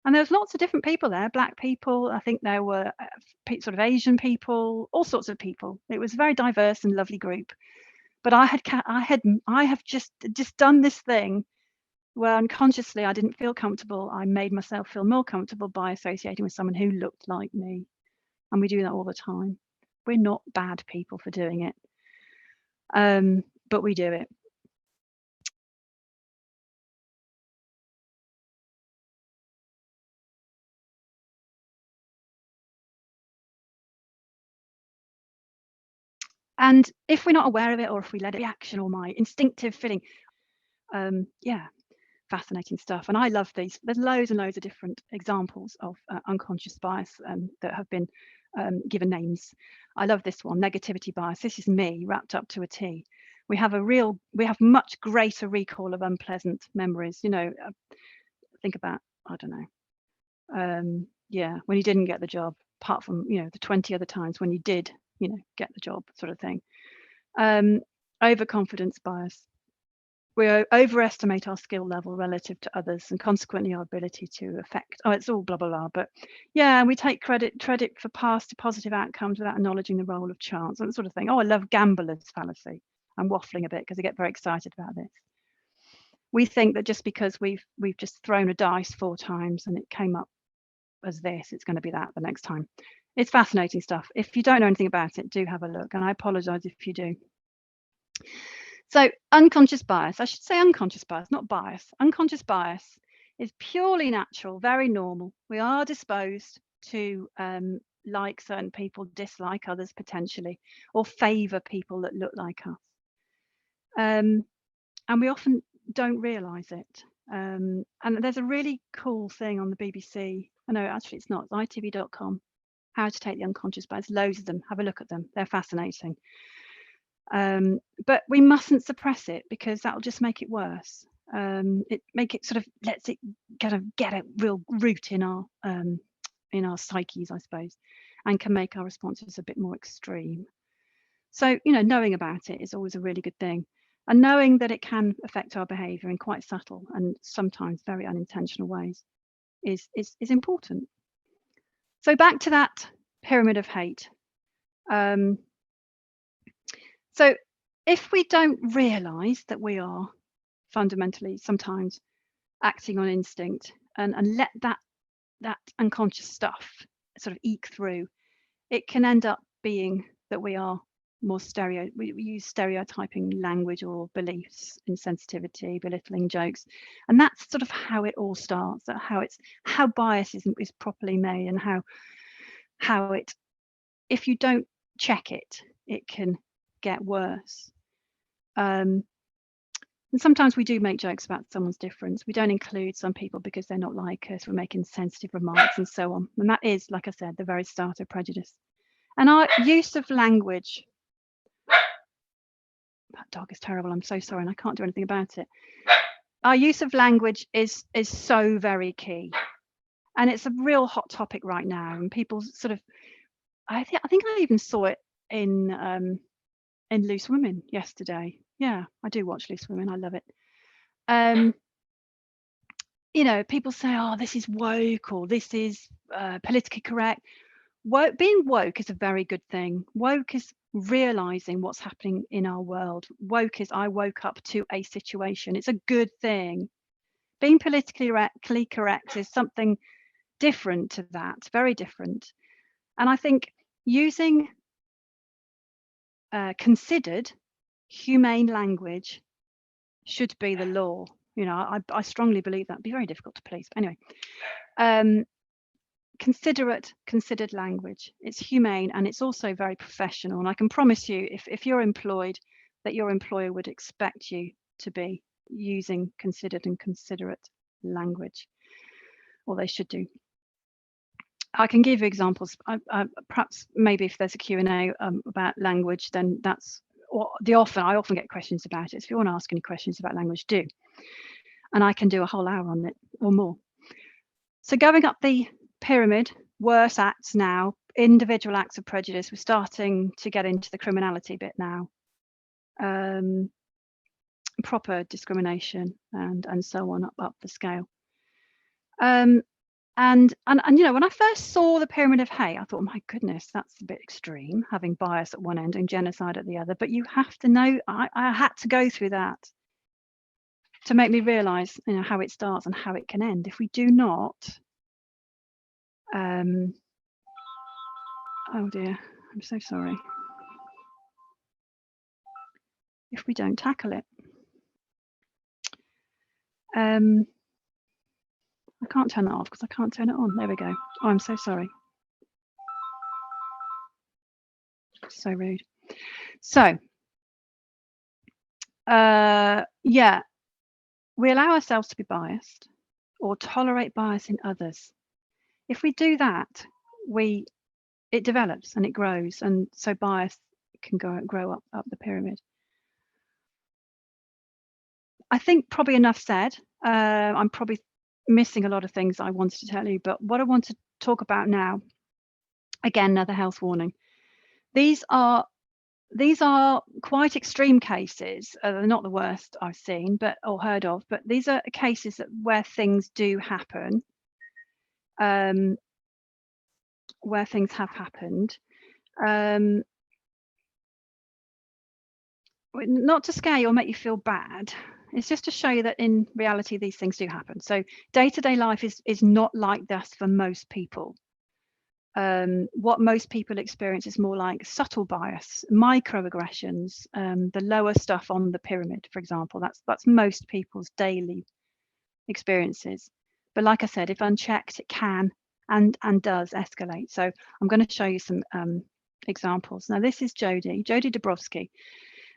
And there was lots of different people there, black people. I think there were sort of Asian people, all sorts of people. It was a very diverse and lovely group. But I have just done this thing where unconsciously I didn't feel comfortable. I made myself feel more comfortable by associating with someone who looked like me. And we do that all the time. We're not bad people for doing it, but we do it. And if we're not aware of it, or if we let it reaction or my instinctive feeling, yeah, fascinating stuff. And I love these. There's loads and loads of different examples of unconscious bias that have been given names. I love this one, negativity bias. This is me wrapped up to a T. We have much greater recall of unpleasant memories. You know, think about, I don't know, yeah, when you didn't get the job, apart from, you know, the 20 other times when you did, you know, get the job, sort of thing. Overconfidence bias. We overestimate our skill level relative to others, and consequently our ability to affect. Oh, it's all blah blah blah. But yeah, we take credit for past positive outcomes without acknowledging the role of chance and that sort of thing. Oh, I love gambler's fallacy. I'm waffling a bit because I get very excited about this. We think that just because we've just thrown a dice 4 times and it came up as this, it's going to be that the next time. It's fascinating stuff. If you don't know anything about it, do have a look, and I apologize if you do. So unconscious bias, I should say unconscious bias, not bias. Unconscious bias is purely natural, very normal. We are disposed to like certain people, dislike others potentially, or favour people that look like us. And we often don't realise it. And there's a really cool thing on the BBC. Oh, no, actually it's not, it's itv.com. how to take the unconscious bias. Loads of them. Have a look at them. They're fascinating. But we mustn't suppress it, because that will just make it worse. Make it sort of lets it kind of get a real root in our psyches, I suppose, and can make our responses a bit more extreme. So, you know, knowing about it is always a really good thing, and knowing that it can affect our behaviour in quite subtle and sometimes very unintentional ways is important. So back to that pyramid of hate. So if we don't realise that we are fundamentally sometimes acting on instinct, and let that unconscious stuff sort of eke through, it can end up being that we are more we use stereotyping language or beliefs, insensitivity, belittling jokes, and that's sort of how it all starts. How bias is properly made, and how it, if you don't check it, it can get worse. And sometimes we do make jokes about someone's difference. We don't include some people because they're not like us. We're making sensitive remarks and so on. And that is, like I said, the very start of prejudice. And our use of language, that dog is terrible, I'm so sorry, and I can't do anything about it. Our use of language is so very key. And it's a real hot topic right now. And people sort of, I think I even saw it in Loose Women yesterday. Yeah, I do watch Loose Women. I love it. You know, people say, oh, this is woke, or this is politically correct. Being woke is a very good thing. Woke is realizing what's happening in our world. Woke is I woke up to a situation. It's a good thing. Being politically correct is something different to that, very different. And I think using considered, humane language should be the law. You know, I strongly believe that. It'd be very difficult to police. But anyway, considered language. It's humane, and it's also very professional. And I can promise you, if you're employed, that your employer would expect you to be using considered and considerate language, or they should do. I can give you examples. Perhaps maybe if there's a Q&A about language, then that's I often get questions about it. So if you want to ask any questions about language, do. And I can do a whole hour on it or more. So going up the pyramid, worse acts now, individual acts of prejudice. We're starting to get into the criminality bit now. Proper discrimination and so on up the scale. And you know, when I first saw the pyramid of hate, I thought, my goodness, that's a bit extreme, having bias at one end and genocide at the other. But you have to know, I had to go through that to make me realise, you know, how it starts and how it can end. If we do not, oh dear, I'm so sorry. If we don't tackle it, I can't turn that off because I can't turn it on. There we go. Oh, I'm so sorry. So rude. So, yeah, we allow ourselves to be biased or tolerate bias in others. If we do that, it develops and it grows, and so bias can grow up the pyramid. I think probably enough said. I'm probably missing a lot of things I wanted to tell you, but what I want to talk about now, again, another health warning. These are quite extreme cases. They're not the worst I've seen or heard of, but these are cases where things do happen, where things have happened. Not to scare you or make you feel bad. It's just to show you that in reality, these things do happen. So day-to-day life is not like this for most people. What most people experience is more like subtle bias, microaggressions, the lower stuff on the pyramid, for example. That's most people's daily experiences. But like I said, if unchecked, it can and does escalate. So I'm going to show you some examples. Now, this is Jody Dabrowski.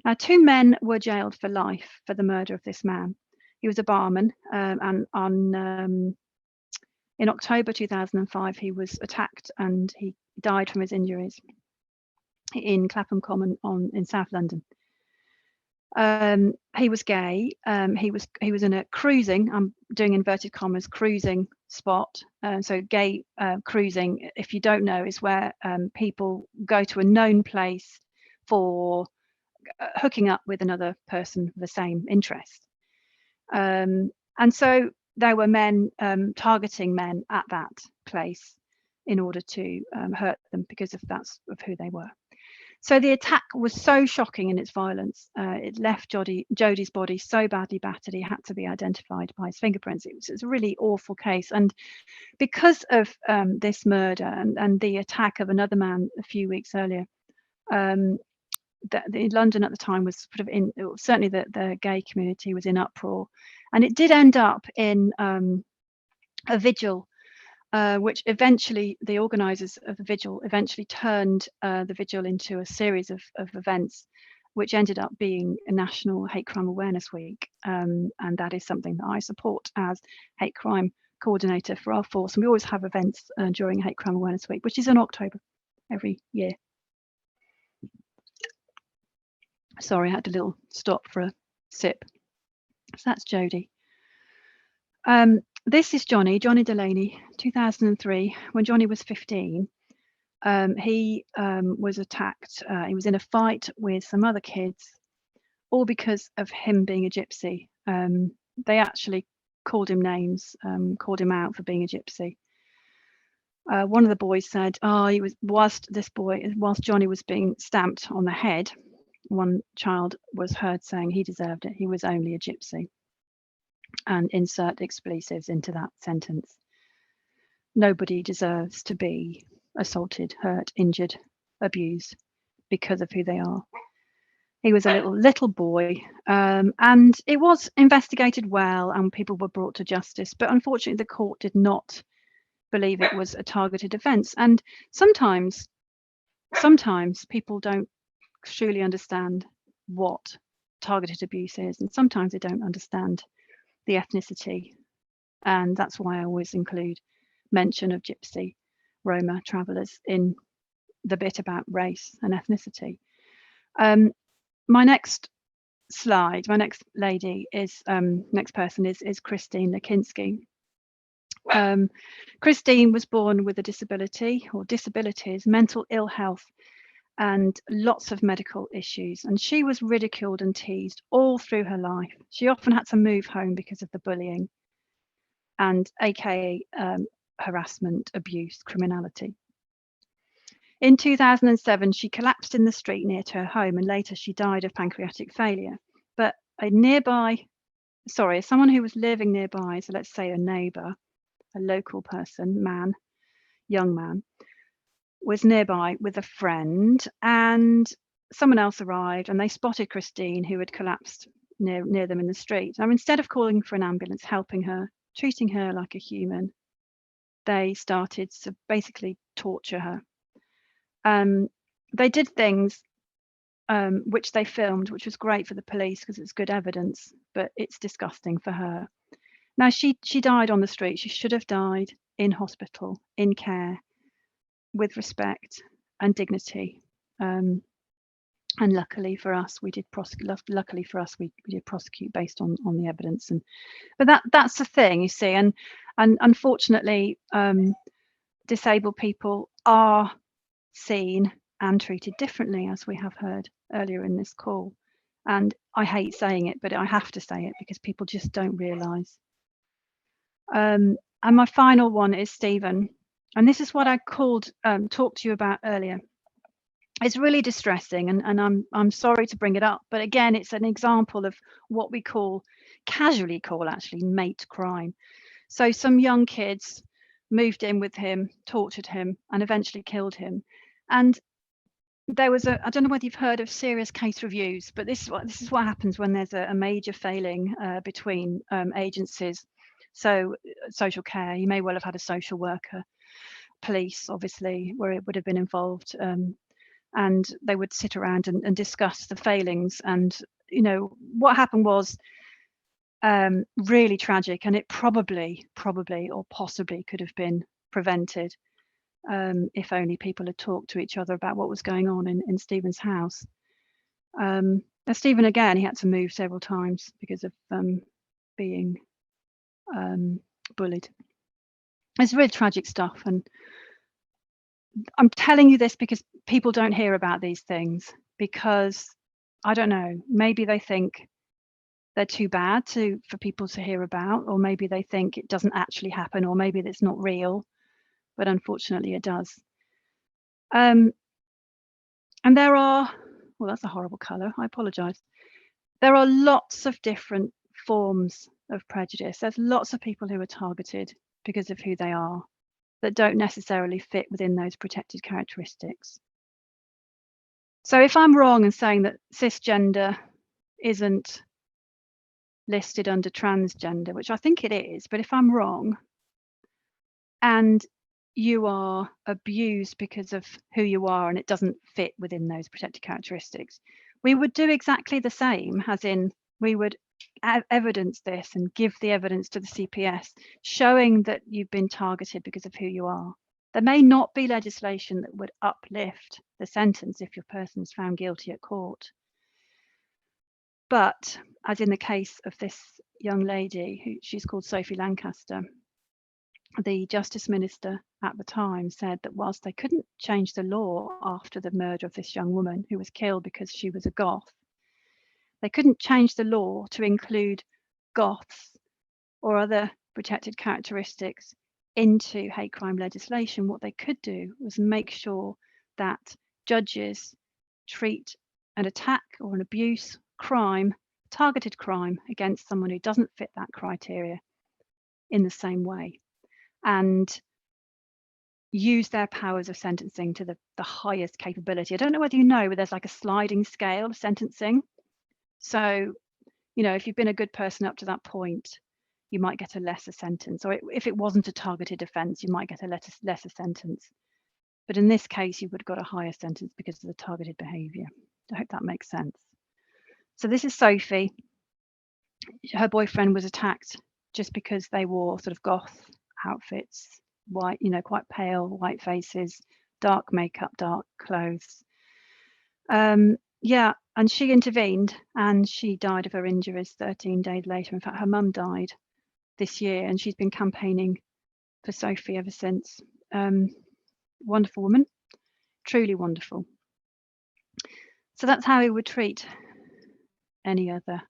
Now, 2 men were jailed for life for the murder of this man. He was a barman, and on In October 2005, he was attacked and he died from his injuries in Clapham Common in South London. He was gay. He was in a cruising, I'm doing inverted commas, cruising spot. So gay cruising, if you don't know, is where people go to a known place for hooking up with another person with the same interest. And so there were men targeting men at that place in order to hurt them because of who they were. So the attack was so shocking in its violence. It left Jodie's body so badly battered, he had to be identified by his fingerprints. It was a really awful case. And because of this murder and the attack of another man a few weeks earlier, London at the time was sort of certainly the gay community was in uproar. And it did end up in a vigil, which eventually the organisers of the vigil eventually turned the vigil into a series of events, which ended up being a National Hate Crime Awareness Week. And that is something that I support as hate crime coordinator for our force. And we always have events during Hate Crime Awareness Week, which is in October every year. Sorry, I had a little stop for a sip. So that's Jodie. This is Johnny Delaney, 2003. When Johnny was 15, he was attacked. He was in a fight with some other kids, all because of him being a gypsy. They actually called him names, called him out for being a gypsy. One of the boys said, whilst Johnny was being stamped on the head, one child was heard saying he deserved it. He was only a gypsy. And insert expletives into that sentence. Nobody deserves to be assaulted, hurt, injured, abused because of who they are. He was a little boy, and it was investigated well and people were brought to justice, but unfortunately the court did not believe it was a targeted offence. And sometimes people don't truly understand what targeted abuse is, and sometimes they don't understand the ethnicity, and that's why I always include mention of Gypsy, Roma travellers in the bit about race and ethnicity. My next slide, my next lady is next person is Christine Lakinski. Christine was born with a disability or disabilities, mental ill health, and lots of medical issues, and she was ridiculed and teased all through her life. She often had to move home because of the bullying and aka harassment, abuse, criminality. In 2007, she collapsed in the street near to her home, and later she died of pancreatic failure. But someone who was living nearby, so let's say a neighbour, a local person, young man, was nearby with a friend, and someone else arrived and they spotted Christine, who had collapsed near them in the street. Now, instead of calling for an ambulance, helping her, treating her like a human, they started to basically torture her. They did things which they filmed, which was great for the police because it's good evidence, but it's disgusting for her. Now, she died on the street. She should have died in hospital, in care, with respect and dignity, and luckily for us we did prosecute. Luckily for us, we did prosecute based on the evidence. But that's the thing, you see, and unfortunately disabled people are seen and treated differently, as we have heard earlier in this call. And I hate saying it, but I have to say it because people just don't realise. And my final one is Stephen. And this is what I talked to you about earlier. It's really distressing, and I'm sorry to bring it up, but again, it's an example of what we casually call actually mate crime. So some young kids moved in with him, tortured him, and eventually killed him. And there was I don't know whether you've heard of serious case reviews, but this is what happens when there's a major failing between agencies. So social care, you may well have had a social worker, police, obviously, where it would have been involved, and they would sit around and discuss the failings. And you know what happened was really tragic, and it probably or possibly could have been prevented if only people had talked to each other about what was going on in Stephen's house. Stephen, again, he had to move several times because of being bullied. It's really tragic stuff, and I'm telling you this because people don't hear about these things, because I don't know, maybe they think they're too bad for people to hear about, or maybe they think it doesn't actually happen, or maybe it's not real, but unfortunately it does. And there are, well, that's a horrible colour, I apologise. There are lots of different forms of prejudice. There's lots of people who are targeted because of who they are, that don't necessarily fit within those protected characteristics. So if I'm wrong in saying that cisgender isn't listed under transgender, which I think it is, but if I'm wrong and you are abused because of who you are and it doesn't fit within those protected characteristics, we would do exactly the same, as in we would evidence this and give the evidence to the CPS showing that you've been targeted because of who you are. There may not be legislation that would uplift the sentence if your person is found guilty at court. But as in the case of this young lady, she's called Sophie Lancaster, the Justice Minister at the time said that whilst they couldn't change the law after the murder of this young woman who was killed because she was a goth, they couldn't change the law to include goths or other protected characteristics into hate crime legislation. What they could do was make sure that judges treat an attack or an abuse crime, targeted crime against someone who doesn't fit that criteria in the same way, and use their powers of sentencing to the highest capability. I don't know whether you know, but there's like a sliding scale of sentencing. So, you know, if you've been a good person up to that point, you might get a lesser sentence, or if it wasn't a targeted offence, you might get a lesser sentence. But in this case, you would have got a higher sentence because of the targeted behaviour. I hope that makes sense. So this is Sophie. Her boyfriend was attacked just because they wore sort of goth outfits, white, you know, quite pale, white faces, dark makeup, dark clothes. Yeah, and she intervened and she died of her injuries 13 days later. In fact, her mum died this year and she's been campaigning for Sophie ever since. Wonderful woman, truly wonderful. So that's how we would treat any other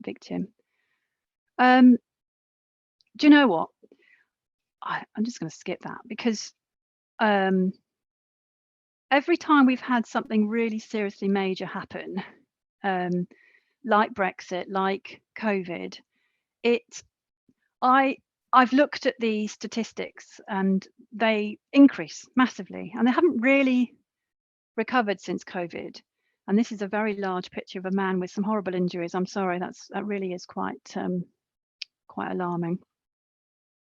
victim. Do you know what? I'm just going to skip that, because every time we've had something really seriously major happen, like Brexit, like COVID, I've looked at the statistics and they increase massively, and they haven't really recovered since COVID. And this is a very large picture of a man with some horrible injuries. I'm sorry, that really is quite alarming.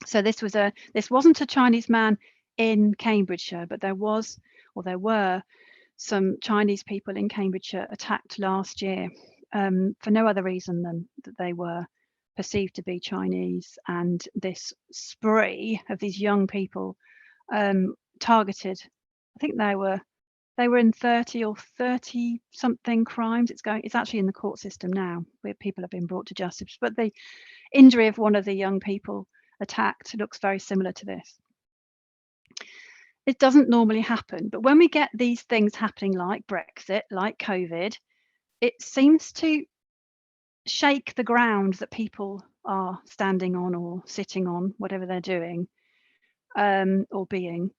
So this wasn't a Chinese man in Cambridgeshire, but there were some Chinese people in Cambridgeshire attacked last year for no other reason than that they were perceived to be Chinese, and this spree of these young people targeted. I think they were in 30 or 30 something crimes. It's actually in the court system now, where people have been brought to justice. But the injury of one of the young people attacked looks very similar to this. It doesn't normally happen, but when we get these things happening like Brexit, like COVID, it seems to shake the ground that people are standing on or sitting on, whatever they're doing or being,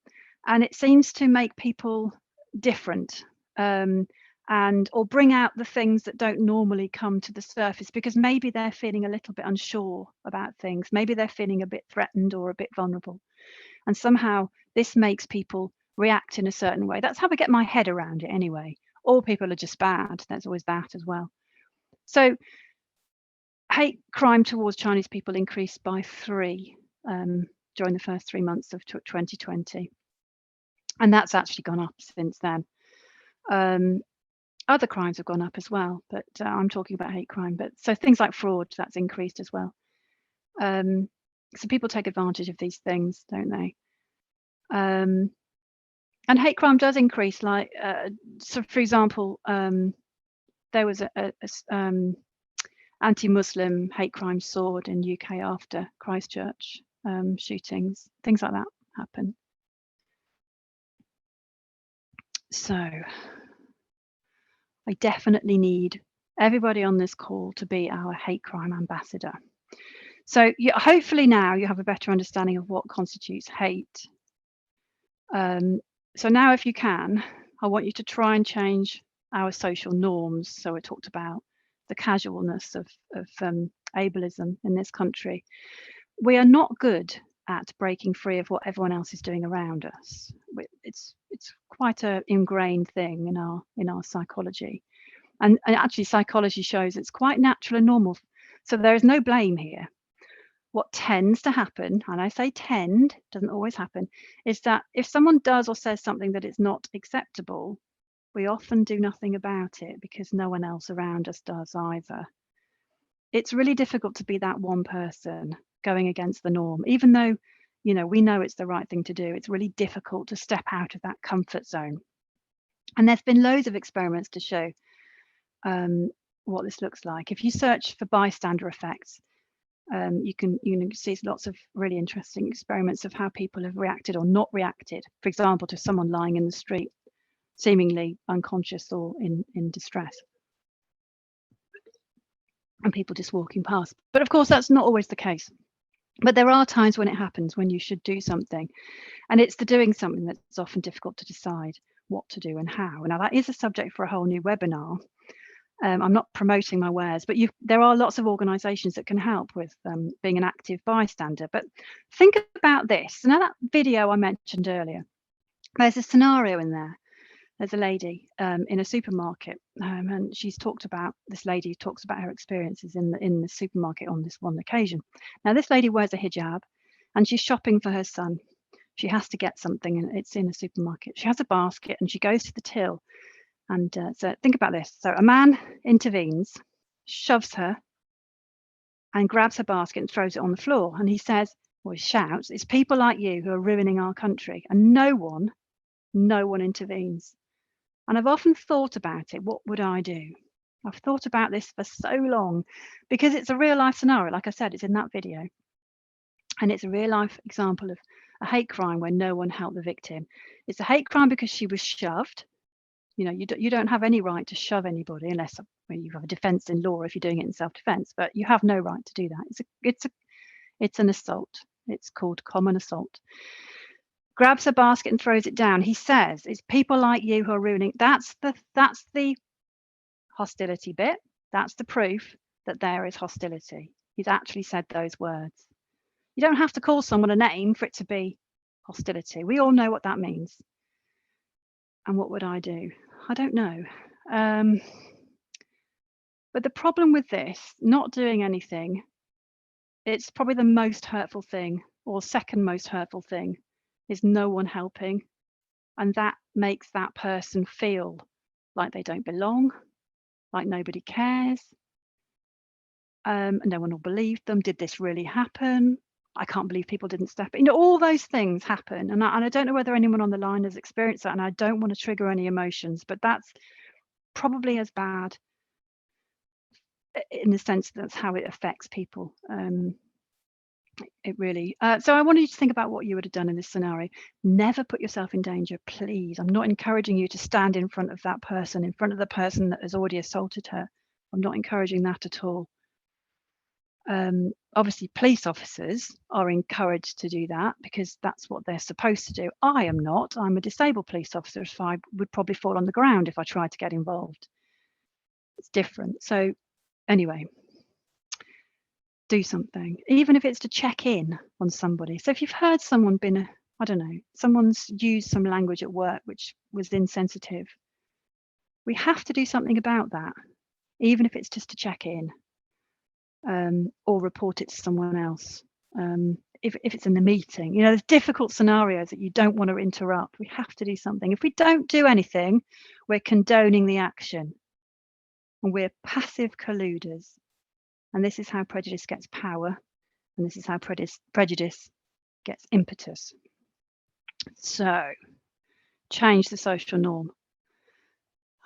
and it seems to make people different or bring out the things that don't normally come to the surface, because maybe they're feeling a little bit unsure about things, maybe they're feeling a bit threatened or a bit vulnerable, and somehow this makes people react in a certain way. That's how I get my head around it anyway. All people are just bad. There's always that as well. So hate crime towards Chinese people increased by 3 during the first 3 months of 2020, and that's actually gone up since then. Other crimes have gone up as well, but I'm talking about hate crime. But so things like fraud, that's increased as well. So people take advantage of these things, don't they? And hate crime does increase. Like, so for example, there was a anti-Muslim hate crime soared in UK after Christchurch shootings. Things like that happen. So I definitely need everybody on this call to be our hate crime ambassador. So hopefully now you have a better understanding of what constitutes hate. So now, if you can, I want you to try and change our social norms. So we talked about the casualness of ableism in this country. We are not good at breaking free of what everyone else is doing around us. It's quite an ingrained thing in our psychology, and actually psychology shows it's quite natural and normal. So there is no blame here. What tends to happen, and I say tend, doesn't always happen, is that if someone does or says something that is not acceptable, we often do nothing about it because no one else around us does either. It's really difficult to be that one person going against the norm, even though, you know, we know it's the right thing to do. It's really difficult to step out of that comfort zone. And there's been loads of experiments to show what this looks like. If you search for bystander effects, you can see lots of really interesting experiments of how people have reacted or not reacted. For example, to someone lying in the street, seemingly unconscious or in distress, and people just walking past. But of course, that's not always the case. But there are times when it happens, when you should do something. And it's the doing something that's often difficult to decide what to do and how. Now, that is a subject for a whole new webinar. I'm not promoting my wares, but there are lots of organisations that can help with being an active bystander. But think about this. Now, that video I mentioned earlier, there's a scenario in there. There's a lady in a supermarket, and this lady talks about her experiences in the supermarket on this one occasion. Now, this lady wears a hijab, and she's shopping for her son. She has to get something, and it's in a supermarket. She has a basket, and she goes to the till. And so think about this. So a man intervenes, shoves her, and grabs her basket and throws it on the floor. And he says, or he shouts, "It's people like you who are ruining our country." And no one intervenes. And I've often thought about it. What would I do? I've thought about this for so long because it's a real life scenario. Like I said, it's in that video. And it's a real life example of a hate crime where no one helped the victim. It's a hate crime because she was shoved. You know, you don't have any right to shove anybody unless you have a defence in law if you're doing it in self-defence, but you have no right to do that. It's an assault. It's called common assault. Grabs her basket and throws it down. He says, "It's people like you who are ruining." That's the hostility bit. That's the proof that there is hostility. He's actually said those words. You don't have to call someone a name for it to be hostility. We all know what that means. And what would I do? I don't know. But the problem with this, not doing anything, it's probably the most hurtful thing, or second most hurtful thing, is no one helping. And that makes that person feel like they don't belong, like nobody cares. No one will believe them. Did this really happen? I can't believe people didn't step in. You know, all those things happen. And I don't know whether anyone on the line has experienced that, and I don't want to trigger any emotions, but that's probably as bad in the sense that's how it affects people. It really. So I wanted you to think about what you would have done in this scenario. Never put yourself in danger, please. I'm not encouraging you to stand in front of that person, in front of the person that has already assaulted her. I'm not encouraging that at all. Obviously, police officers are encouraged to do that because that's what they're supposed to do. I am not. I'm a disabled police officer, so I would probably fall on the ground if I tried to get involved. It's different. So anyway, do something, even if it's to check in on somebody. So if you've heard someone I don't know, someone's used some language at work which was insensitive, we have to do something about that, even if it's just to check in. Or report it to someone else. If it's in the meeting, you know, there's difficult scenarios that you don't want to interrupt. We have to do something. If we don't do anything, we're condoning the action. and we're passive colluders. And this is how prejudice gets power, and this is how prejudice gets impetus. So, change the social norm.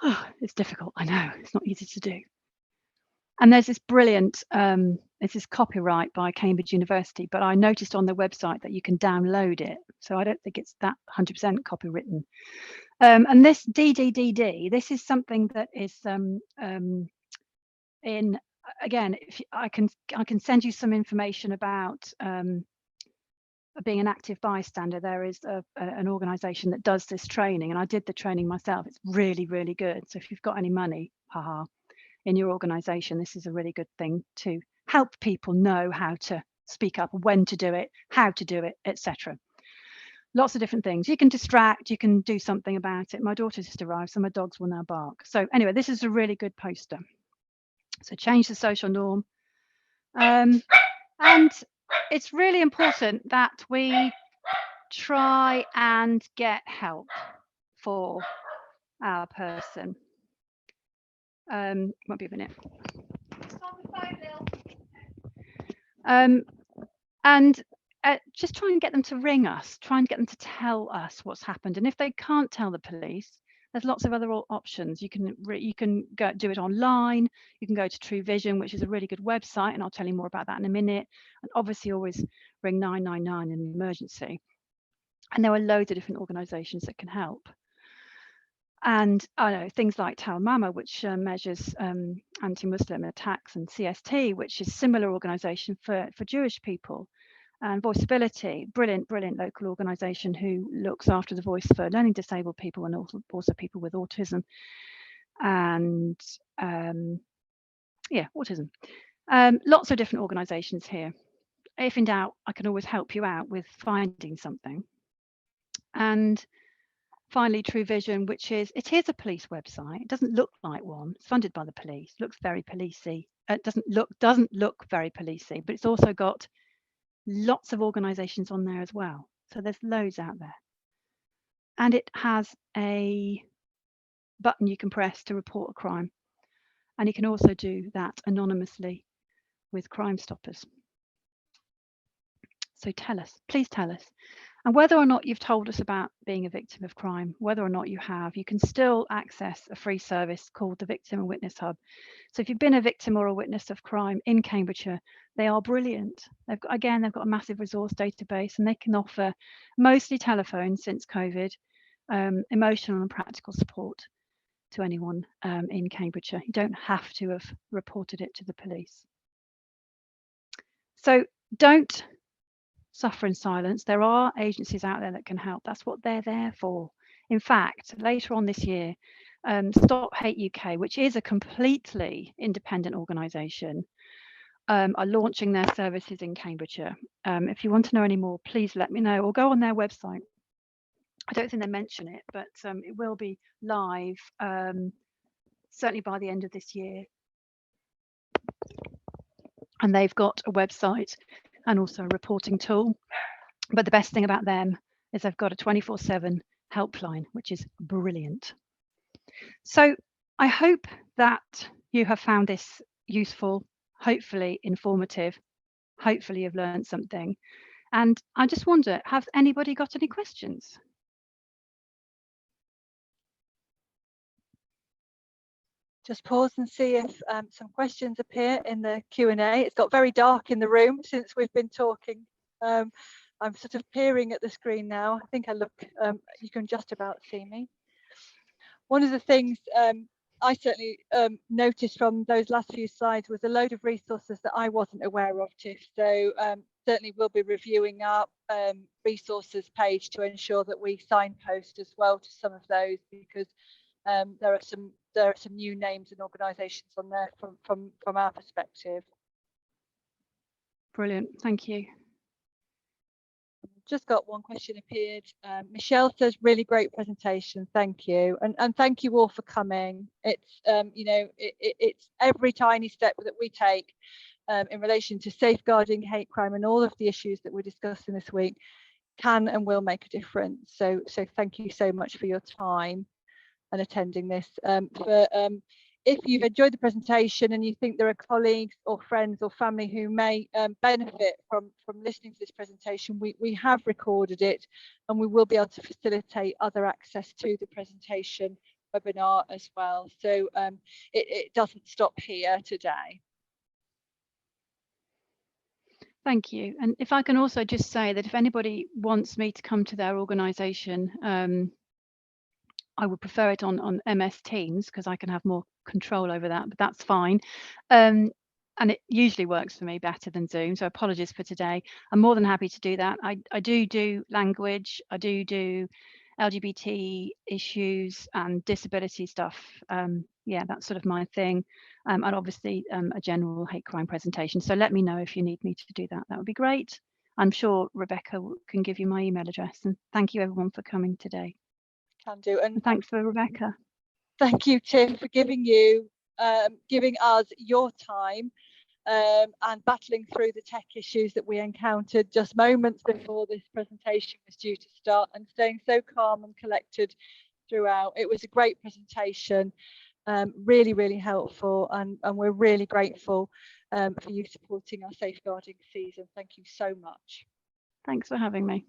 Oh, it's difficult, I know, it's not easy to do. And there's this brilliant, this is copyright by Cambridge University, but I noticed on their website that you can download it. So I don't think it's that 100% copywritten. And this DDDD, this is something that is in, again, if I can send you some information about being an active bystander. There is an organisation that does this training, and I did the training myself. It's really, really good. So if you've got any money, haha, in your organisation, this is a really good thing to help people know how to speak up, when to do it, how to do it, etc. Lots of different things. You can distract, you can do something about it. My daughter's just arrived, so my dogs will now bark. So anyway, this is a really good poster. So change the social norm. And it's really important that we try and get help for our person. Won't be a minute. And just try and get them to ring us, try and get them to tell us what's happened. And if they can't tell the police, there's lots of other options. You can go do it online. You can go to True Vision, which is a really good website, and I'll tell you more about that in a minute. And obviously always ring 999 in an emergency. And there are loads of different organisations that can help. And I know things like Tal Mama, which measures anti-Muslim attacks, and CST, which is a similar organisation for Jewish people. And Voiceability, brilliant local organisation who looks after the voice for learning disabled people and also people with autism. And yeah, autism. Lots of different organisations here. If in doubt, I can always help you out with finding something. And finally, True Vision, which is a police website. It doesn't look like one. It's funded by the police. Looks very policey. It doesn't look very policey, but it's also got lots of organisations on there as well. So there's loads out there. And it has a button you can press to report a crime. And you can also do that anonymously with Crime Stoppers. So tell us, please tell us. And whether or not you've told us about being a victim of crime, whether or not you have, you can still access a free service called the Victim and Witness Hub. So if you've been a victim or a witness of crime in Cambridgeshire, they are brilliant. They've got a massive resource database, and they can offer mostly telephone since COVID, emotional and practical support to anyone in Cambridgeshire. You don't have to have reported it to the police. So don't suffer in silence. There are agencies out there that can help. That's what they're there for. In fact, later on this year, Stop Hate UK, which is a completely independent organisation, are launching their services in Cambridgeshire. If you want to know any more, please let me know, or go on their website. I don't think they mention it, but it will be live certainly by the end of this year. And they've got a website and also a reporting tool. But the best thing about them is they've got a 24/7 helpline, which is brilliant. So I hope that you have found this useful, hopefully informative, hopefully you've learned something. And I just wonder, have anybody got any questions? Just pause and see if some questions appear in the Q&A. It's got very dark in the room since we've been talking. I'm sort of peering at the screen now. I think I look, you can just about see me. One of the things I certainly noticed from those last few slides was a load of resources that I wasn't aware of, Tiff. So certainly we'll be reviewing our resources page to ensure that we signpost as well to some of those, because there are some new names and organisations on there from our perspective. Brilliant, thank you. Just got one question appeared. Michelle says, really great presentation, thank you, and thank you all for coming. It's you know, it's every tiny step that we take in relation to safeguarding hate crime and all of the issues that we're discussing this week can and will make a difference. So thank you so much for your time and attending this. For if you've enjoyed the presentation and you think there are colleagues or friends or family who may benefit from listening to this presentation, we have recorded it, and we will be able to facilitate other access to the presentation webinar as well. So it doesn't stop here today. Thank you. And if I can also just say that if anybody wants me to come to their organisation, I would prefer it on MS Teams because I can have more control over that, but that's fine. And it usually works for me better than Zoom, so apologies for today. I'm more than happy to do that. I do language, I do LGBT issues and disability stuff. Yeah, that's sort of my thing. And obviously a general hate crime presentation. So let me know if you need me to do that. That would be great. I'm sure Rebecca can give you my email address. And thank you everyone for coming today. Can do. And thanks for Rebecca. Thank you, Tiff, for giving us your time and battling through the tech issues that we encountered just moments before this presentation was due to start, and staying so calm and collected throughout. It was a great presentation, really, really helpful, and we're really grateful for you supporting our safeguarding season. Thank you so much. Thanks for having me.